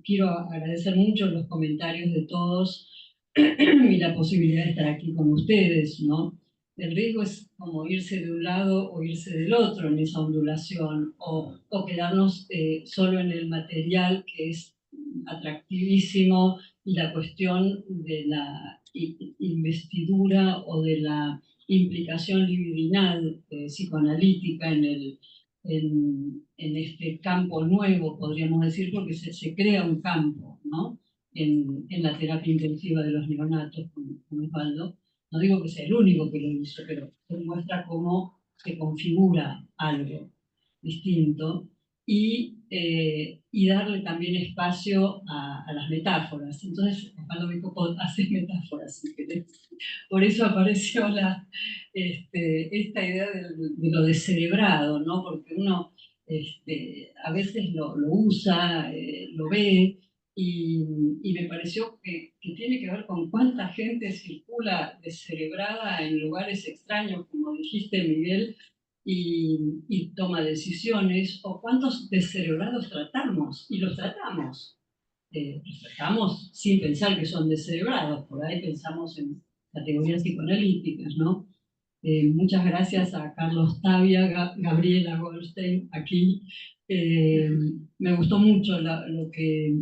Quiero agradecer mucho los comentarios de todos y la posibilidad de estar aquí con ustedes, ¿no? El riesgo es como irse de un lado o irse del otro en esa ondulación, o quedarnos solo en el material, que es atractivísimo, y la cuestión de la investidura o de la implicación libidinal psicoanalítica en este campo nuevo, podríamos decir, porque se crea un campo, ¿no? En la terapia intensiva de los neonatos con Osvaldo. No digo que sea el único que lo hizo, pero se muestra cómo se configura algo distinto y darle también espacio a las metáforas. Entonces, Osvaldo me dijo, hacer metáforas, si querés. Por eso apareció esta idea de lo descerebrado, ¿no? Porque uno a veces lo usa, lo ve, y me pareció que tiene que ver con cuánta gente circula descerebrada en lugares extraños, como dijiste, Miguel, y toma decisiones, o cuántos descerebrados tratamos, y los tratamos. tratamos sin pensar que son descerebrados, por ahí pensamos en categorías psicoanalíticas, ¿no? Muchas gracias a Carlos Tavia, Gabriela Goldstein, aquí. Me gustó mucho lo que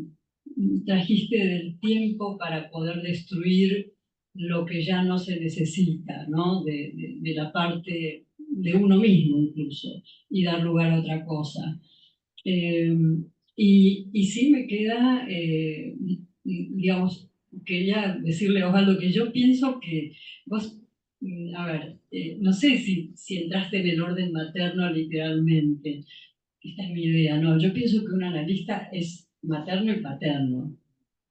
trajiste del tiempo para poder destruir lo que ya no se necesita, ¿no? De la parte de uno mismo incluso, y dar lugar a otra cosa. Y sí me queda, digamos, quería decirle a Osvaldo que yo pienso que vos, a ver, no sé si entraste en el orden materno literalmente, esta es mi idea, no, yo pienso que un analista es materno y paterno,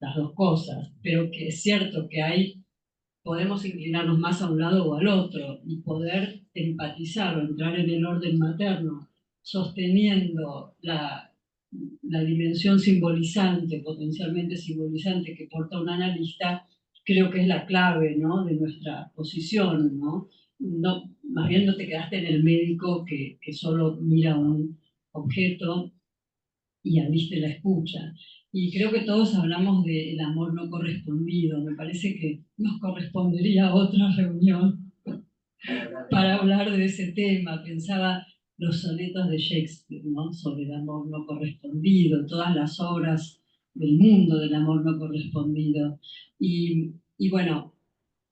las dos cosas, pero que es cierto que podemos inclinarnos más a un lado o al otro y poder empatizar o entrar en el orden materno sosteniendo la dimensión simbolizante, potencialmente simbolizante que porta un analista, creo que es la clave, ¿no?, de nuestra posición, ¿no? Más bien no te quedaste en el médico que solo mira un objeto y abriste la escucha. Y creo que todos hablamos del amor no correspondido. Me parece que nos correspondería otra reunión para hablar de ese tema. Pensaba los sonetos de Shakespeare, ¿no?, sobre el amor no correspondido, todas las obras del mundo del amor no correspondido. Y bueno,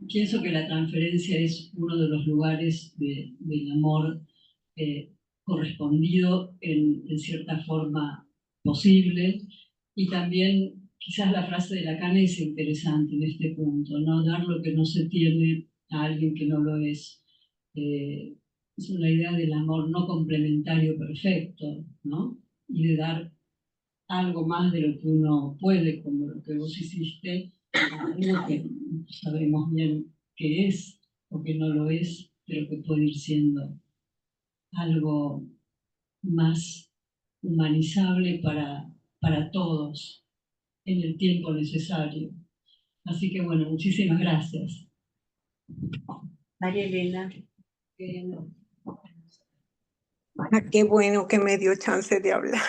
pienso que la transferencia es uno de los lugares del amor correspondido en cierta forma posible. Y también quizás la frase de Lacan es interesante en este punto, ¿no? Dar lo que no se tiene a alguien que no lo es. Es una idea del amor no complementario perfecto, ¿no? Y de dar algo más de lo que uno puede, como lo que vos hiciste, a algo que no sabemos bien qué es o que no lo es, pero que puede ir siendo algo más humanizable para todos en el tiempo necesario. Así que bueno, muchísimas gracias. María Elena. Qué bueno que me dio chance de hablar.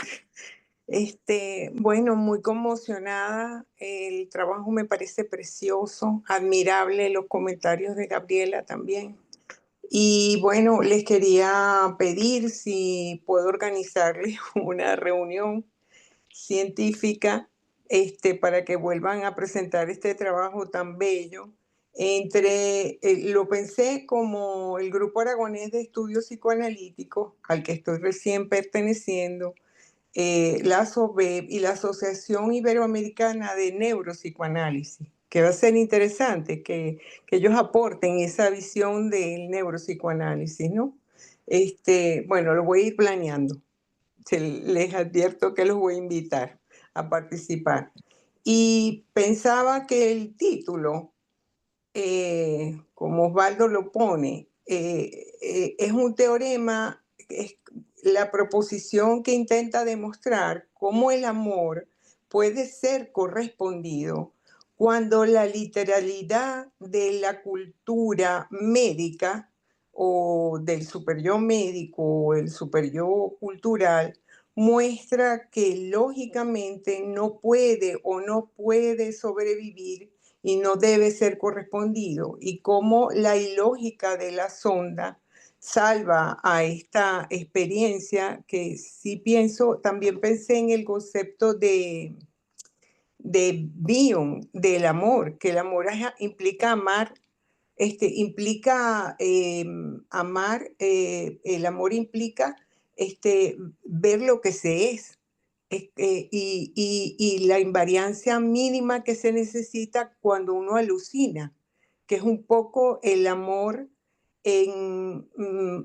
Bueno, muy conmocionada. El trabajo me parece precioso, admirable los comentarios de Gabriela también. Y bueno, les quería pedir si puedo organizarles una reunión científica para que vuelvan a presentar este trabajo tan bello. Lo pensé como el Grupo Aragonés de Estudios Psicoanalíticos, al que estoy recién perteneciendo, la ASOBEP y la Asociación Iberoamericana de Neuropsicoanálisis, que va a ser interesante que ellos aporten esa visión del neuropsicoanálisis, ¿no? Bueno, lo voy a ir planeando. Les advierto que los voy a invitar a participar. Y pensaba que el título, como Osvaldo lo pone, es un teorema, es la proposición que intenta demostrar cómo el amor puede ser correspondido cuando la literalidad de la cultura médica o del superyo médico o el superyo cultural muestra que lógicamente no puede o no puede sobrevivir y no debe ser correspondido, y cómo la ilógica de la sonda salva a esta experiencia que sí pienso, también pensé en el concepto de Bion, del amor, que el amor implica amar, implica amar, el amor implica ver lo que se es. Y la invariancia mínima que se necesita cuando uno alucina, que es un poco el amor en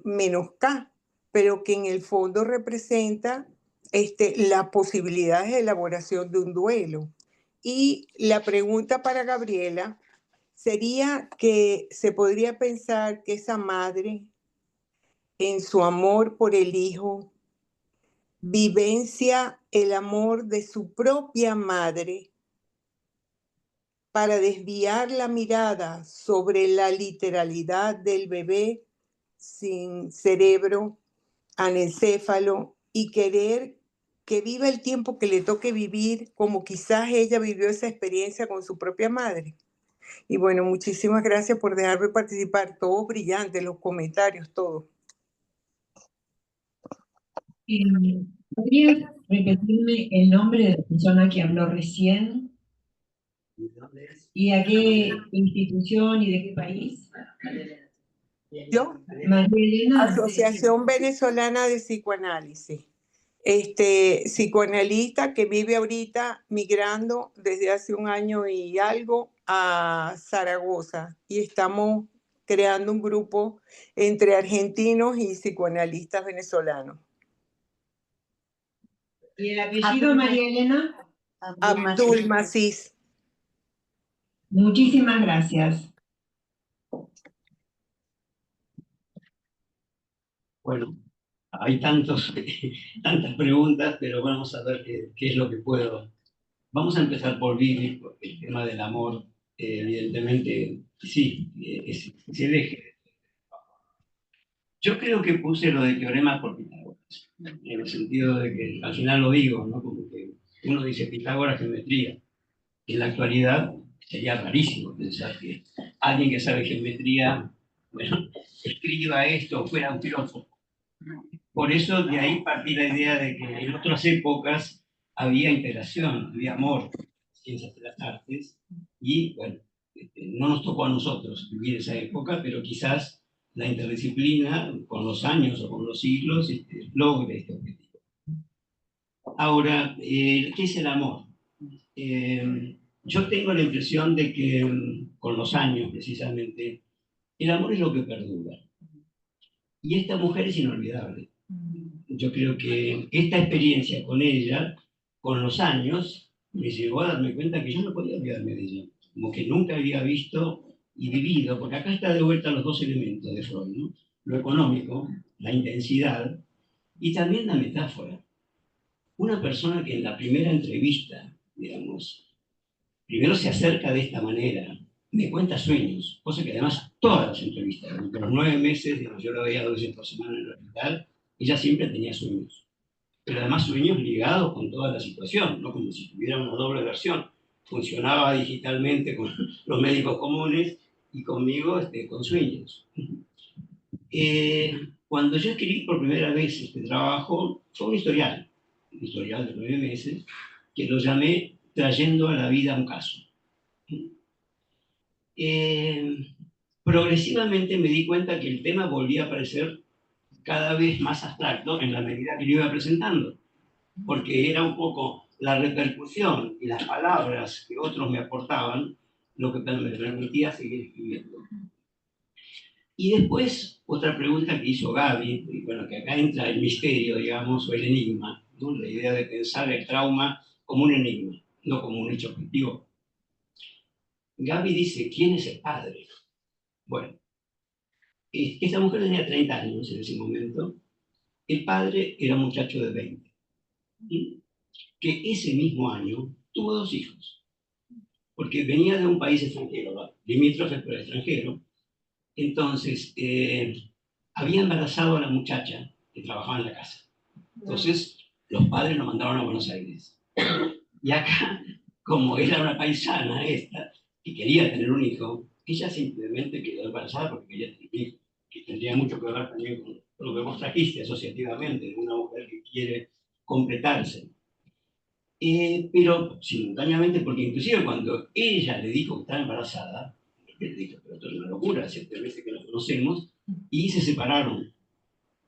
menos K, pero que en el fondo representa las posibilidades de elaboración de un duelo. Y la pregunta para Gabriela sería que se podría pensar que esa madre, en su amor por el hijo, vivencia el amor de su propia madre para desviar la mirada sobre la literalidad del bebé sin cerebro, anencéfalo, y querer que viva el tiempo que le toque vivir, como quizás ella vivió esa experiencia con su propia madre. Y bueno, muchísimas gracias por dejarme participar. Todo brillante, los comentarios, todo. ¿Podrías repetirme el nombre de la persona que habló recién? ¿Y a qué institución y de qué país? Yo, María Elena. Asociación Venezolana de Psicoanálisis. Psicoanalista que vive ahorita migrando desde hace un año y algo a Zaragoza. Y estamos creando un grupo entre argentinos y psicoanalistas venezolanos. ¿Y el apellido, María Elena? Abdul Macis. Muchísimas gracias. Bueno, hay tantas preguntas, pero vamos a ver qué es lo que puedo. Vamos a empezar por Vivi, porque el tema del amor, evidentemente, sí, es el eje. Yo creo que puse lo de teorema por Pitágoras, en el sentido de que al final lo digo, ¿no? Como que uno dice Pitágoras, geometría. En la actualidad sería rarísimo pensar que alguien que sabe geometría, bueno, escriba esto o fuera un filósofo. Por eso de ahí partí la idea de que en otras épocas había integración, había amor, ciencias de las artes, y bueno, no nos tocó a nosotros vivir esa época, pero quizás la interdisciplina con los años o con los siglos logre este objetivo. Ahora, ¿qué es el amor? Yo tengo la impresión de que con los años, precisamente, el amor es lo que perdura. Y esta mujer es inolvidable. Yo creo que esta experiencia con ella, con los años, me llevó a darme cuenta que yo no podía olvidarme de ella. Como que nunca había visto y vivido, porque acá está de vuelta los dos elementos de Freud, ¿no? Lo económico, la intensidad, y también la metáfora. Una persona que en la primera entrevista, digamos, primero se acerca de esta manera, me cuenta sueños, cosa que además todas las entrevistas, durante los 9 meses, digamos, yo la veía 2 veces por semana en el hospital, ella siempre tenía sueños, pero además sueños ligados con toda la situación, no como si tuviera una doble versión. Funcionaba digitalmente con los médicos comunes y conmigo con sueños. Cuando yo escribí por primera vez este trabajo, fue un historial de 9 meses, que lo llamé Trayendo a la vida un caso. Progresivamente me di cuenta que el tema volvía a aparecer cada vez más abstracto en la medida que lo iba presentando, porque era un poco la repercusión y las palabras que otros me aportaban lo que me permitía seguir escribiendo. Y después, otra pregunta que hizo Gaby, y bueno, que acá entra el misterio, digamos, o el enigma, ¿no? La idea de pensar el trauma como un enigma, no como un hecho objetivo. Gaby dice, ¿quién es el padre? Bueno, esta mujer tenía 30 años en ese momento, el padre era un muchacho de 20, que ese mismo año tuvo 2 hijos, porque venía de un país extranjero, limítrofe pero extranjero. Entonces, había embarazado a la muchacha que trabajaba en la casa. Entonces, los padres nos mandaron a Buenos Aires. Y acá, como era una paisana esta, que quería tener un hijo, ella simplemente quedó embarazada porque quería tener un hijo, que tendría mucho que ver también con lo que vos trajiste asociativamente, de una mujer que quiere completarse. Pero simultáneamente, porque inclusive cuando ella le dijo que estaba embarazada, le dijo, pero esto es una locura, 7 meses que nos conocemos, y se separaron.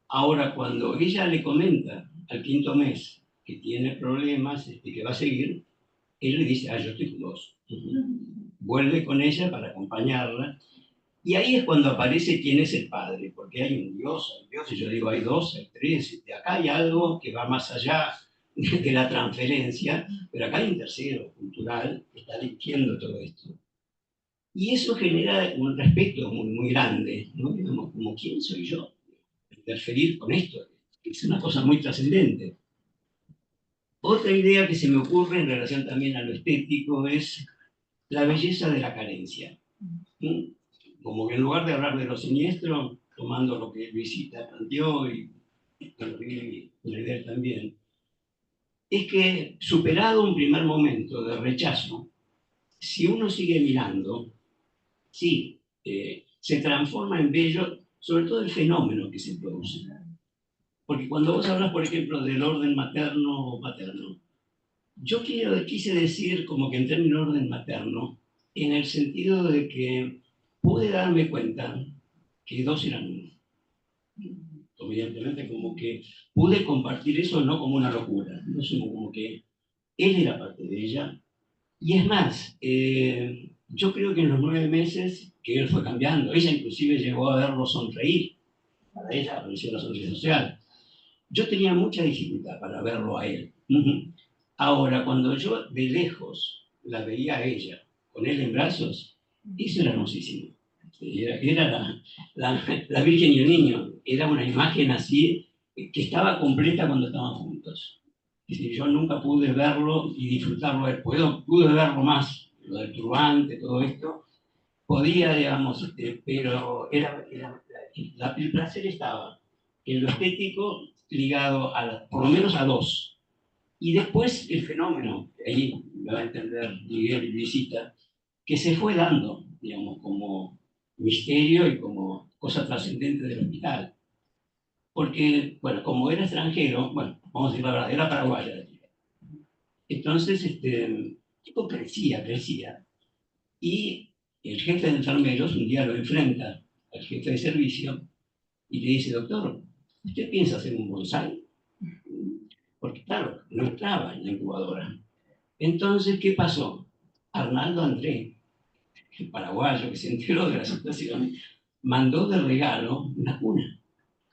Ahora, cuando ella le comenta al 5.º mes que tiene problemas, que va a seguir, él le dice, yo estoy con vos. Vuelve con ella para acompañarla, y ahí es cuando aparece quién es el padre, porque hay un Dios, y yo digo, hay 2, hay 3, acá hay algo que va más allá de la transferencia, pero acá hay un tercero cultural que está dirigiendo todo esto. Y eso genera un respeto muy, muy grande, ¿no? Digamos, como quién soy yo, interferir con esto, es una cosa muy trascendente. Otra idea que se me ocurre en relación también a lo estético es la belleza de la carencia. ¿Sí? Como que en lugar de hablar de lo siniestro, tomando lo que Luisita planteó y la idea también, es que superado un primer momento de rechazo, si uno sigue mirando, sí, se transforma en bello, sobre todo el fenómeno que se produce. Porque cuando vos hablas, por ejemplo, del orden materno o paterno, yo quise decir como que en términos de orden materno, en el sentido de que pude darme cuenta que dos eran uno. Evidentemente, como que pude compartir eso no como una locura, no sino como que él era parte de ella. Y es más, yo creo que en los 9 meses que él fue cambiando, ella inclusive llegó a verlo sonreír. Para ella apareció la sonrisa social. Yo tenía mucha dificultad para verlo a él. Ahora, cuando yo de lejos la veía a ella, con él en brazos, eso era hermosísimo. Era la Virgen y el Niño. Era una imagen así que estaba completa cuando estaban juntos. Es decir, yo nunca pude verlo y disfrutarlo. Pude verlo más, lo del turbante, todo esto. Podía, digamos, pero el placer estaba en lo estético ligado por lo menos a dos. Y después el fenómeno, ahí me va a entender Miguel y Luisita, que se fue dando, digamos, como misterio y como cosa trascendente del hospital. Porque, bueno, como era extranjero, bueno, vamos a decir la verdad, era paraguaya. Entonces, el tipo crecía. Y el jefe de enfermeros un día lo enfrenta al jefe de servicio y le dice, doctor, ¿usted piensa hacer un bonsai? Porque claro, no estaba en la incubadora. Entonces, ¿qué pasó? Arnaldo André, el paraguayo que se enteró de la situación, mandó de regalo una cuna,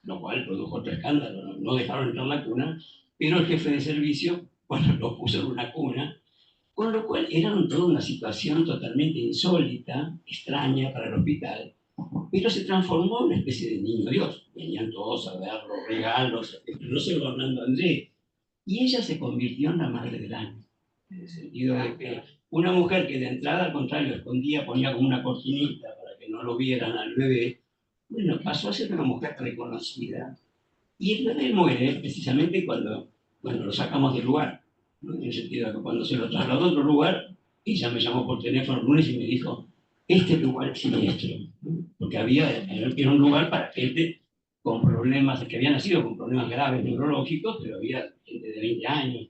lo cual produjo otro escándalo. No dejaron entrar la cuna, pero el jefe de servicio, bueno, lo puso en una cuna, con lo cual era toda una situación totalmente insólita, extraña para el hospital, pero se transformó en una especie de niño Dios. Venían todos a ver los regalos, no solo Arnaldo André, y ella se convirtió en la madre del año, en el sentido de que una mujer que de entrada, al contrario, escondía, ponía como una cortinita para que no lo vieran al bebé, bueno, pasó a ser una mujer reconocida. Y el bebé muere precisamente cuando lo sacamos del lugar, ¿no? En el sentido de que cuando se lo trasladó a otro lugar, ella me llamó por teléfono el lunes y me dijo, este lugar es siniestro, ¿no? Porque era un lugar para gente con problemas, que había nacido con problemas graves neurológicos, pero había gente de 20 años,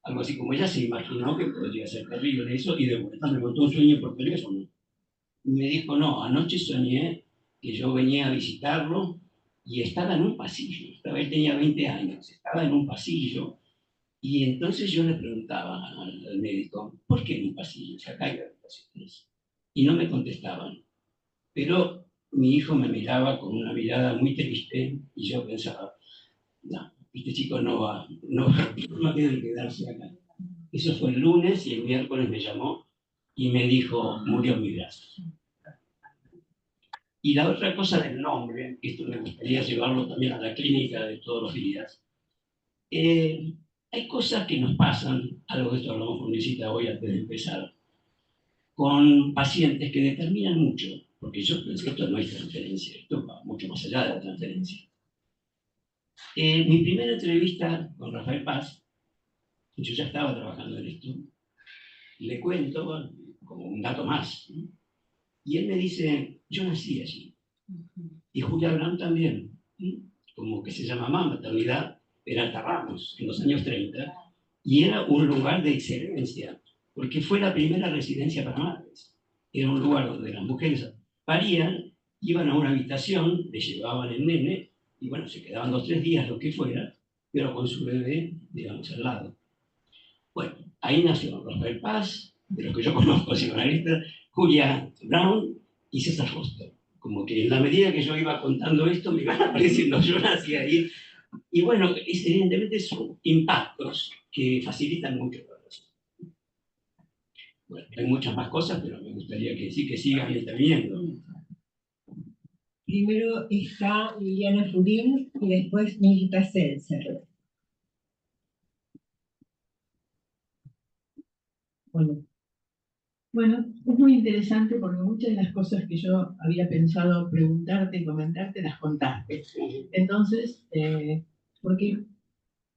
algo así como ella se imaginó que podría ser terrible eso, y de vuelta me contó un sueño por teléfono. Y me dijo, no, anoche soñé que yo venía a visitarlo y estaba en un pasillo, él tenía 20 años, estaba en un pasillo, y entonces yo le preguntaba al médico, ¿por qué en un pasillo? Si acá hay habitaciones. Y no me contestaban. Pero mi hijo me miraba con una mirada muy triste y yo pensaba, no, este chico no tiene que quedarse acá. Eso fue el lunes y el miércoles me llamó y me dijo, murió en mi brazo. Y la otra cosa del nombre, esto me gustaría llevarlo también a la clínica de todos los días, hay cosas que nos pasan, algo de esto hablamos con Luisita hoy antes de empezar, con pacientes que determinan mucho, porque yo pienso que esto no es transferencia, esto va mucho más allá de la transferencia. Mi primera entrevista con Rafael Paz, yo ya estaba trabajando en esto, le cuento como un dato más, ¿no? Y él me dice, yo nací allí, y Julia Brown también, ¿no? Como que se llamaba maternidad Peralta Ramos, en los años 30, y era un lugar de excelencia, porque fue la primera residencia para madres. Era un lugar donde las mujeres parían, iban a una habitación, le llevaban el nene, y bueno, se quedaban 2 o 3 días, lo que fuera, pero con su bebé, digamos, al lado. Bueno, ahí nació Rafael Paz, de los que yo conozco, psicoanalistas, Julia Brown y César Foster. Como que en la medida que yo iba contando esto, me iban apareciendo, yo nací ahí. Y bueno, evidentemente son impactos que facilitan mucho la relación. Bueno, hay muchas más cosas, pero me gustaría que sí, que sigan interviniendo. Primero está Liliana Furín y después Milita Seltzer. Bueno, es muy interesante porque muchas de las cosas que yo había pensado preguntarte y comentarte las contaste. Entonces, porque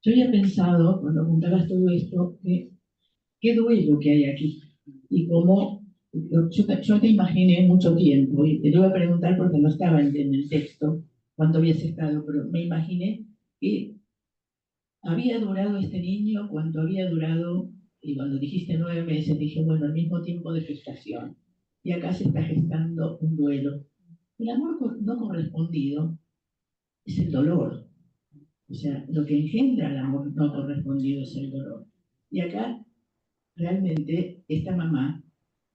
Yo había pensado, cuando apuntabas todo esto, que qué duelo que hay aquí. Y cómo, yo te imaginé mucho tiempo, y te lo iba a preguntar porque no estaba en el texto cuánto habías estado, pero me imaginé que había durado este niño cuando había durado, y cuando dijiste 9 meses, dije, bueno, al mismo tiempo de gestación. Y acá se está gestando un duelo. El amor no correspondido es el dolor. O sea, lo que engendra el amor no correspondido es el dolor. Y acá realmente esta mamá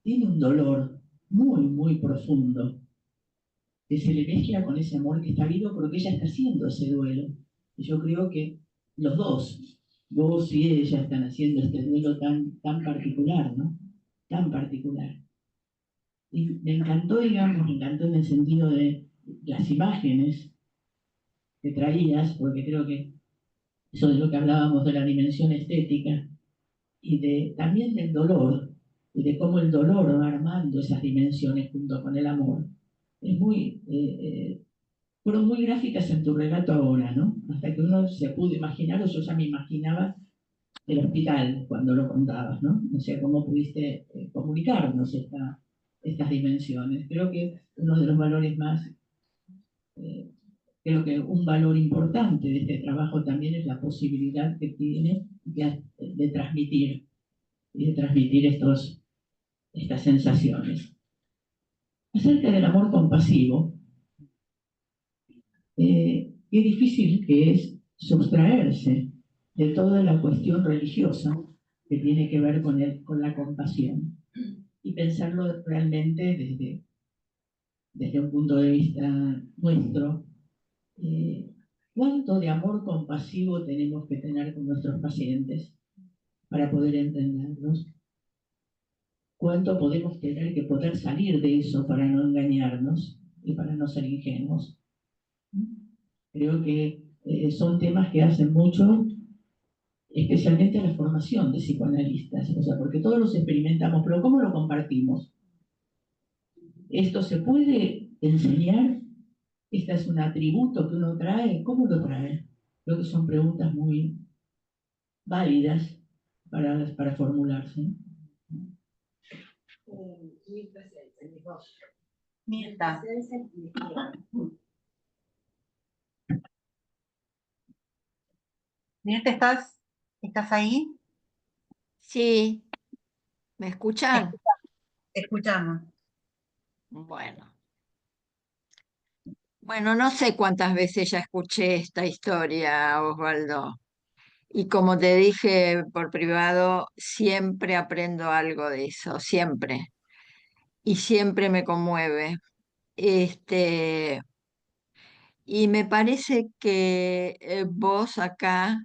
tiene un dolor muy, muy profundo que se le mezcla con ese amor que está vivo porque ella está haciendo ese duelo. Y yo creo que los dos, vos y ella, están haciendo este duelo tan particular, ¿no? Tan particular. Y me encantó, digamos, me encantó en el sentido de las imágenes que traías, porque creo que eso de lo que hablábamos de la dimensión estética y también del dolor, y de cómo el dolor va armando esas dimensiones junto con el amor. Es fueron muy gráficas en tu relato ahora, ¿no? Hasta que uno se pudo imaginar, o yo ya me imaginaba el hospital cuando lo contabas, ¿no? O sea, cómo pudiste comunicarnos estas dimensiones. Creo que uno de los valores más, creo que un valor importante de este trabajo también es la posibilidad que tiene de transmitir y de transmitir estas sensaciones. Acerca del amor compasivo, qué difícil que es sustraerse de toda la cuestión religiosa que tiene que ver con la compasión y pensarlo realmente desde un punto de vista nuestro. ¿Cuánto de amor compasivo tenemos que tener con nuestros pacientes para poder entenderlos? ¿Cuánto podemos tener que poder salir de eso para no engañarnos y para no ser ingenuos? Creo que son temas que hacen mucho, especialmente la formación de psicoanalistas, o sea, porque todos los experimentamos, pero ¿cómo lo compartimos? ¿Esto se puede enseñar? ¿Este es un atributo que uno trae? ¿Cómo lo trae? Creo que son preguntas muy válidas para formularse. Mirta. Mirta, ¿estás ahí? Sí, ¿me escuchan? Te escuchamos. Bueno, no sé cuántas veces ya escuché esta historia, Osvaldo. Y como te dije por privado, siempre aprendo algo de eso, siempre. Y siempre me conmueve. Este, y me parece que vos acá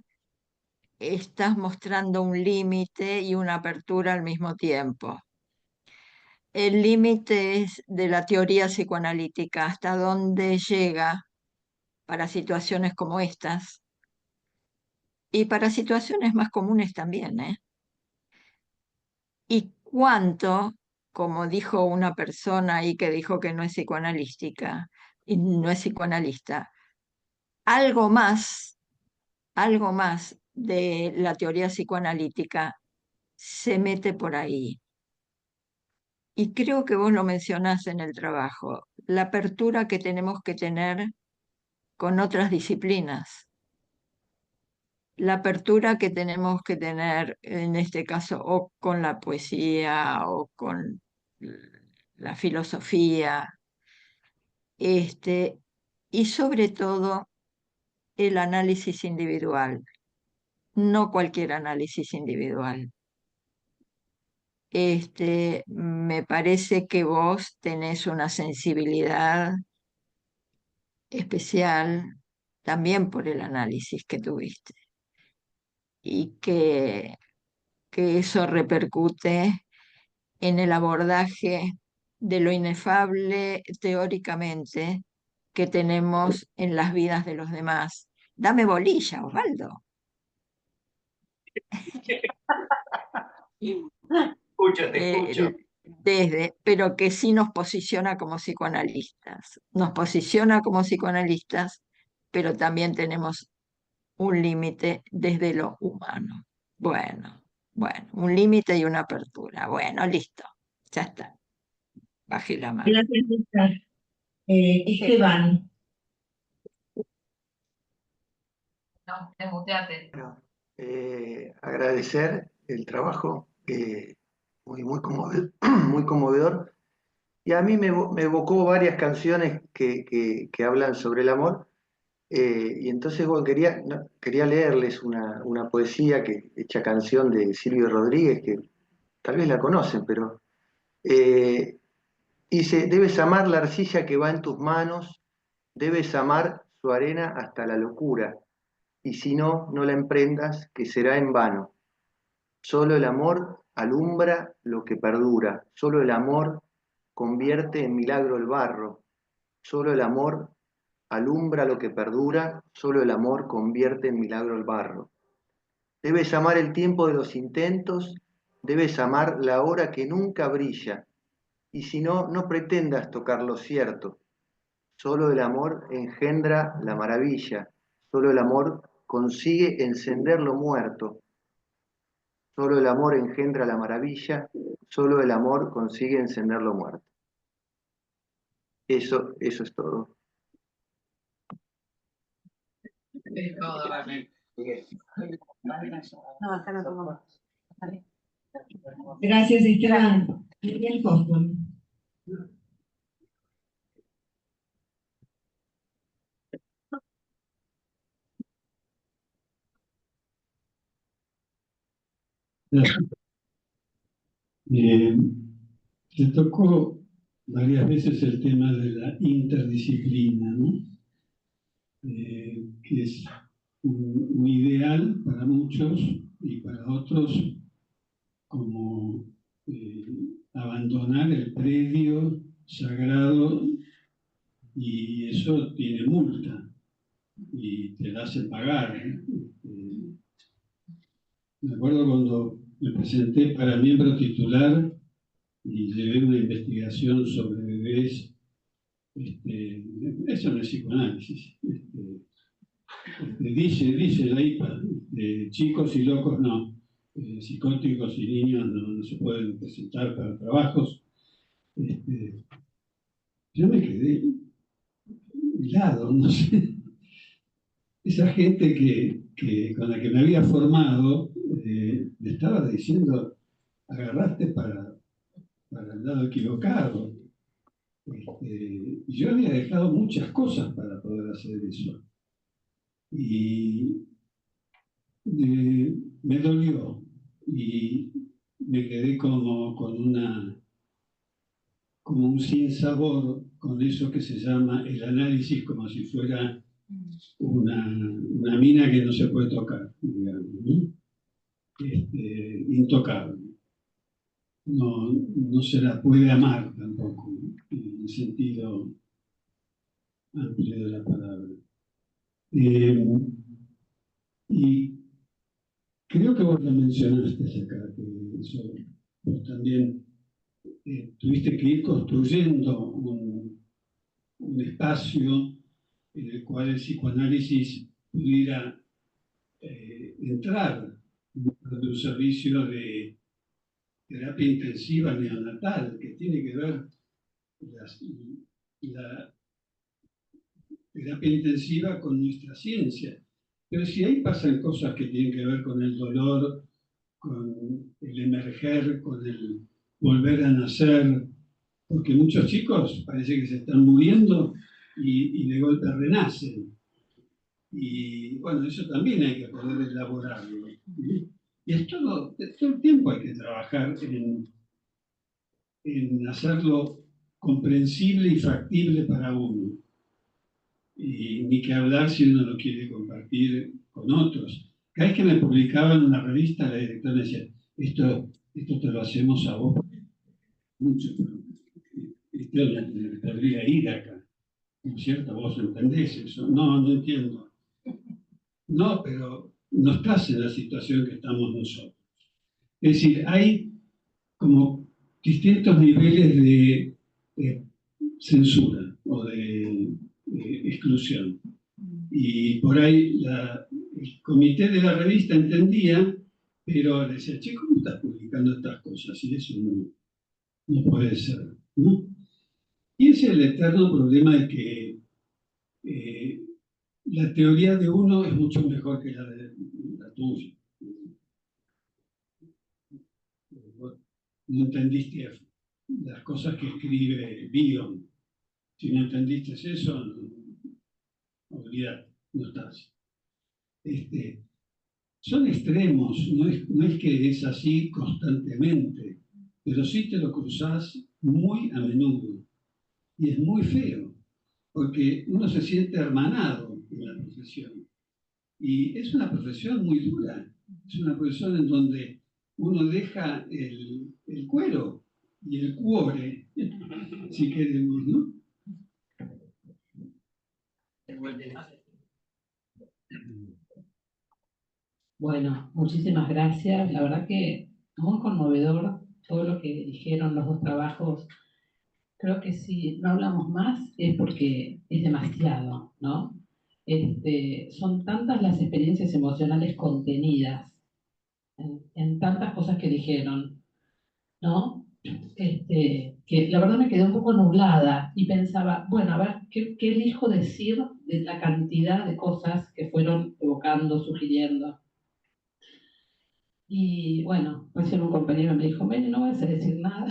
estás mostrando un límite y una apertura al mismo tiempo. El límite es de la teoría psicoanalítica, hasta dónde llega para situaciones como estas y para situaciones más comunes también, ¿eh? Y cuánto, como dijo una persona ahí que dijo que no es psicoanalística y no es psicoanalista, algo más de la teoría psicoanalítica se mete por ahí. Y creo que vos lo mencionás en el trabajo, la apertura que tenemos que tener con otras disciplinas, la apertura que tenemos que tener en este caso o con la poesía o con la filosofía, y sobre todo el análisis individual, no cualquier análisis individual. Me parece que vos tenés una sensibilidad especial también por el análisis que tuviste y que eso repercute en el abordaje de lo inefable teóricamente que tenemos en las vidas de los demás. Dame bolilla, Osvaldo. Te escucho. Pero que sí nos posiciona como psicoanalistas. Nos posiciona como psicoanalistas, pero también tenemos un límite desde lo humano. Bueno, un límite y una apertura. Bueno, listo, ya está. Bajé la mano. Gracias, Oscar. Esteban. No, desmuteate. Agradecer el trabajo, muy conmovedor. Y a mí me evocó varias canciones que hablan sobre el amor. Y entonces bueno, quería leerles una poesía hecha canción de Silvio Rodríguez, que tal vez la conocen, pero dice: debes amar la arcilla que va en tus manos, debes amar su arena hasta la locura, y si no, no la emprendas, que será en vano. Solo el amor alumbra lo que perdura, solo el amor convierte en milagro el barro, solo el amor alumbra lo que perdura, solo el amor convierte en milagro el barro. Debes amar el tiempo de los intentos, debes amar la hora que nunca brilla, y si no, no pretendas tocar lo cierto. Solo el amor engendra la maravilla, solo el amor consigue encender lo muerto. Solo el amor engendra la maravilla, solo el amor consigue encender lo muerto. Eso es todo. No, acá no tomamos. Gracias, Esteban. Miguel Hoffman. Se tocó varias veces el tema de la interdisciplina, ¿no? Que es un ideal para muchos y para otros como abandonar el predio sagrado, y eso tiene multa y te la hace pagar. Me acuerdo cuando me presenté para miembro titular y llevé una investigación sobre bebés. Eso no es psicoanálisis. Dice la IPA, chicos y locos no, psicóticos y niños no se pueden presentar para trabajos. Yo me quedé helado, no sé. Esa gente con la que me había formado me estaba diciendo: agarraste para el lado equivocado. Y yo había dejado muchas cosas para poder hacer eso. Y me dolió y me quedé como un sinsabor con eso que se llama el análisis, como si fuera una mina que no se puede tocar, digamos, ¿no? Intocable. No se la puede amar tampoco, ¿no? En el sentido amplio de la palabra. Y creo que vos lo mencionaste acá, que eso, vos también tuviste que ir construyendo un espacio en el cual el psicoanálisis pudiera entrar de un servicio de terapia intensiva neonatal, que tiene que ver la terapia intensiva con nuestra ciencia. Pero si ahí pasan cosas que tienen que ver con el dolor, con el emerger, con el volver a nacer, porque muchos chicos parece que se están muriendo y de golpe renacen. Y bueno, eso también hay que poder elaborarlo. Y es todo el tiempo hay que trabajar en hacerlo comprensible y factible para uno. Y ni que hablar si uno lo quiere compartir con otros. Cada vez que me publicaban en una revista, la directora decía: esto te lo hacemos a vos. Mucho, pero podría ir acá. ¿No es cierto? ¿Vos entendés eso? No entiendo. No, pero no estás en la situación que estamos nosotros. Es decir, hay como distintos niveles de censura o de exclusión. Y por ahí el comité de la revista entendía, pero decía, che, ¿cómo estás publicando estas cosas? Y eso no puede ser, ¿no? Y ese es el eterno problema de que la teoría de uno es mucho mejor que la tuya. No entendiste las cosas que escribe Bion. Si no entendiste eso, olvidate, no estás. Son extremos, no es que es así constantemente, pero sí te lo cruzás muy a menudo. Y es muy feo, porque uno se siente hermanado en la profesión. Y es una profesión muy dura, es una profesión en donde uno deja el cuero y el cuore, si queremos, ¿no? Bueno, muchísimas gracias. La verdad que muy conmovedor todo lo que dijeron los dos trabajos. Creo que si no hablamos más es porque es demasiado, ¿no? Son tantas las experiencias emocionales contenidas en tantas cosas que dijeron, ¿no? Que la verdad me quedé un poco nublada y pensaba, bueno, a ver, ¿qué elijo decir de la cantidad de cosas que fueron evocando, sugiriendo? Y bueno, recién un compañero me dijo, Meli, no vas a decir nada.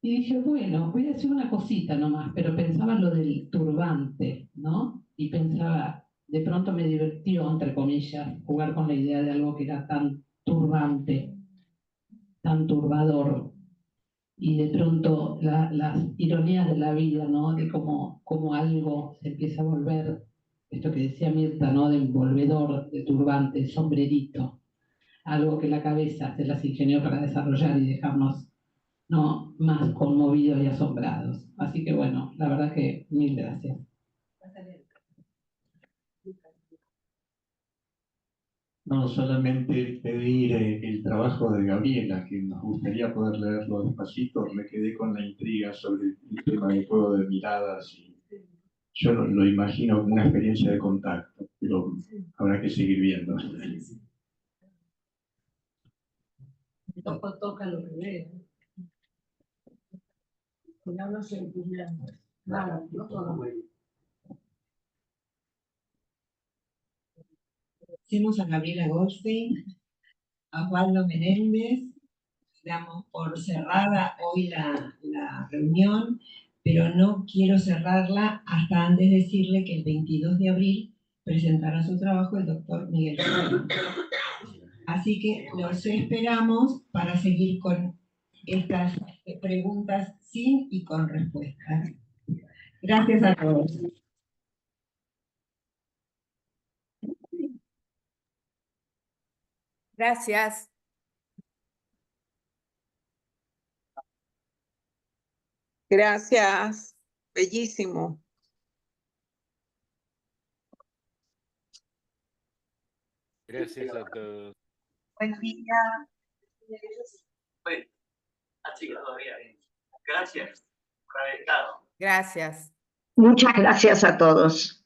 Y dije, bueno, voy a decir una cosita nomás, pero pensaba lo del turbante, ¿no? Y pensaba, de pronto me divirtió, entre comillas, jugar con la idea de algo que era tan turbante, tan turbador. Y de pronto las ironías de la vida, ¿no? De cómo algo se empieza a volver, esto que decía Mirta, ¿no? De envolvedor, de turbante, sombrerito, algo que la cabeza se las ingenió para desarrollar y dejarnos, ¿no?, más conmovidos y asombrados. Así que bueno, la verdad que mil gracias. No, solamente pedir el trabajo de Gabriela, que nos gustaría poder leerlo despacito. Me quedé con la intriga sobre el tema del juego de miradas. Y yo lo imagino como una experiencia de contacto, pero habrá que seguir viendo. Toca lo que veo. Si no, no se entiende nada. Agradecemos a Gabriela Goldstein, a Osvaldo Menéndez, damos por cerrada hoy la reunión, pero no quiero cerrarla hasta antes decirle que el 22 de abril presentará su trabajo el doctor Miguel Ferrer. Así que los esperamos para seguir con estas preguntas sin y con respuestas. Gracias a todos. Gracias. Gracias. Bellísimo. Gracias a todos. Buen día. Bueno, así que todavía. Gracias por haber estado. Gracias. Muchas gracias a todos.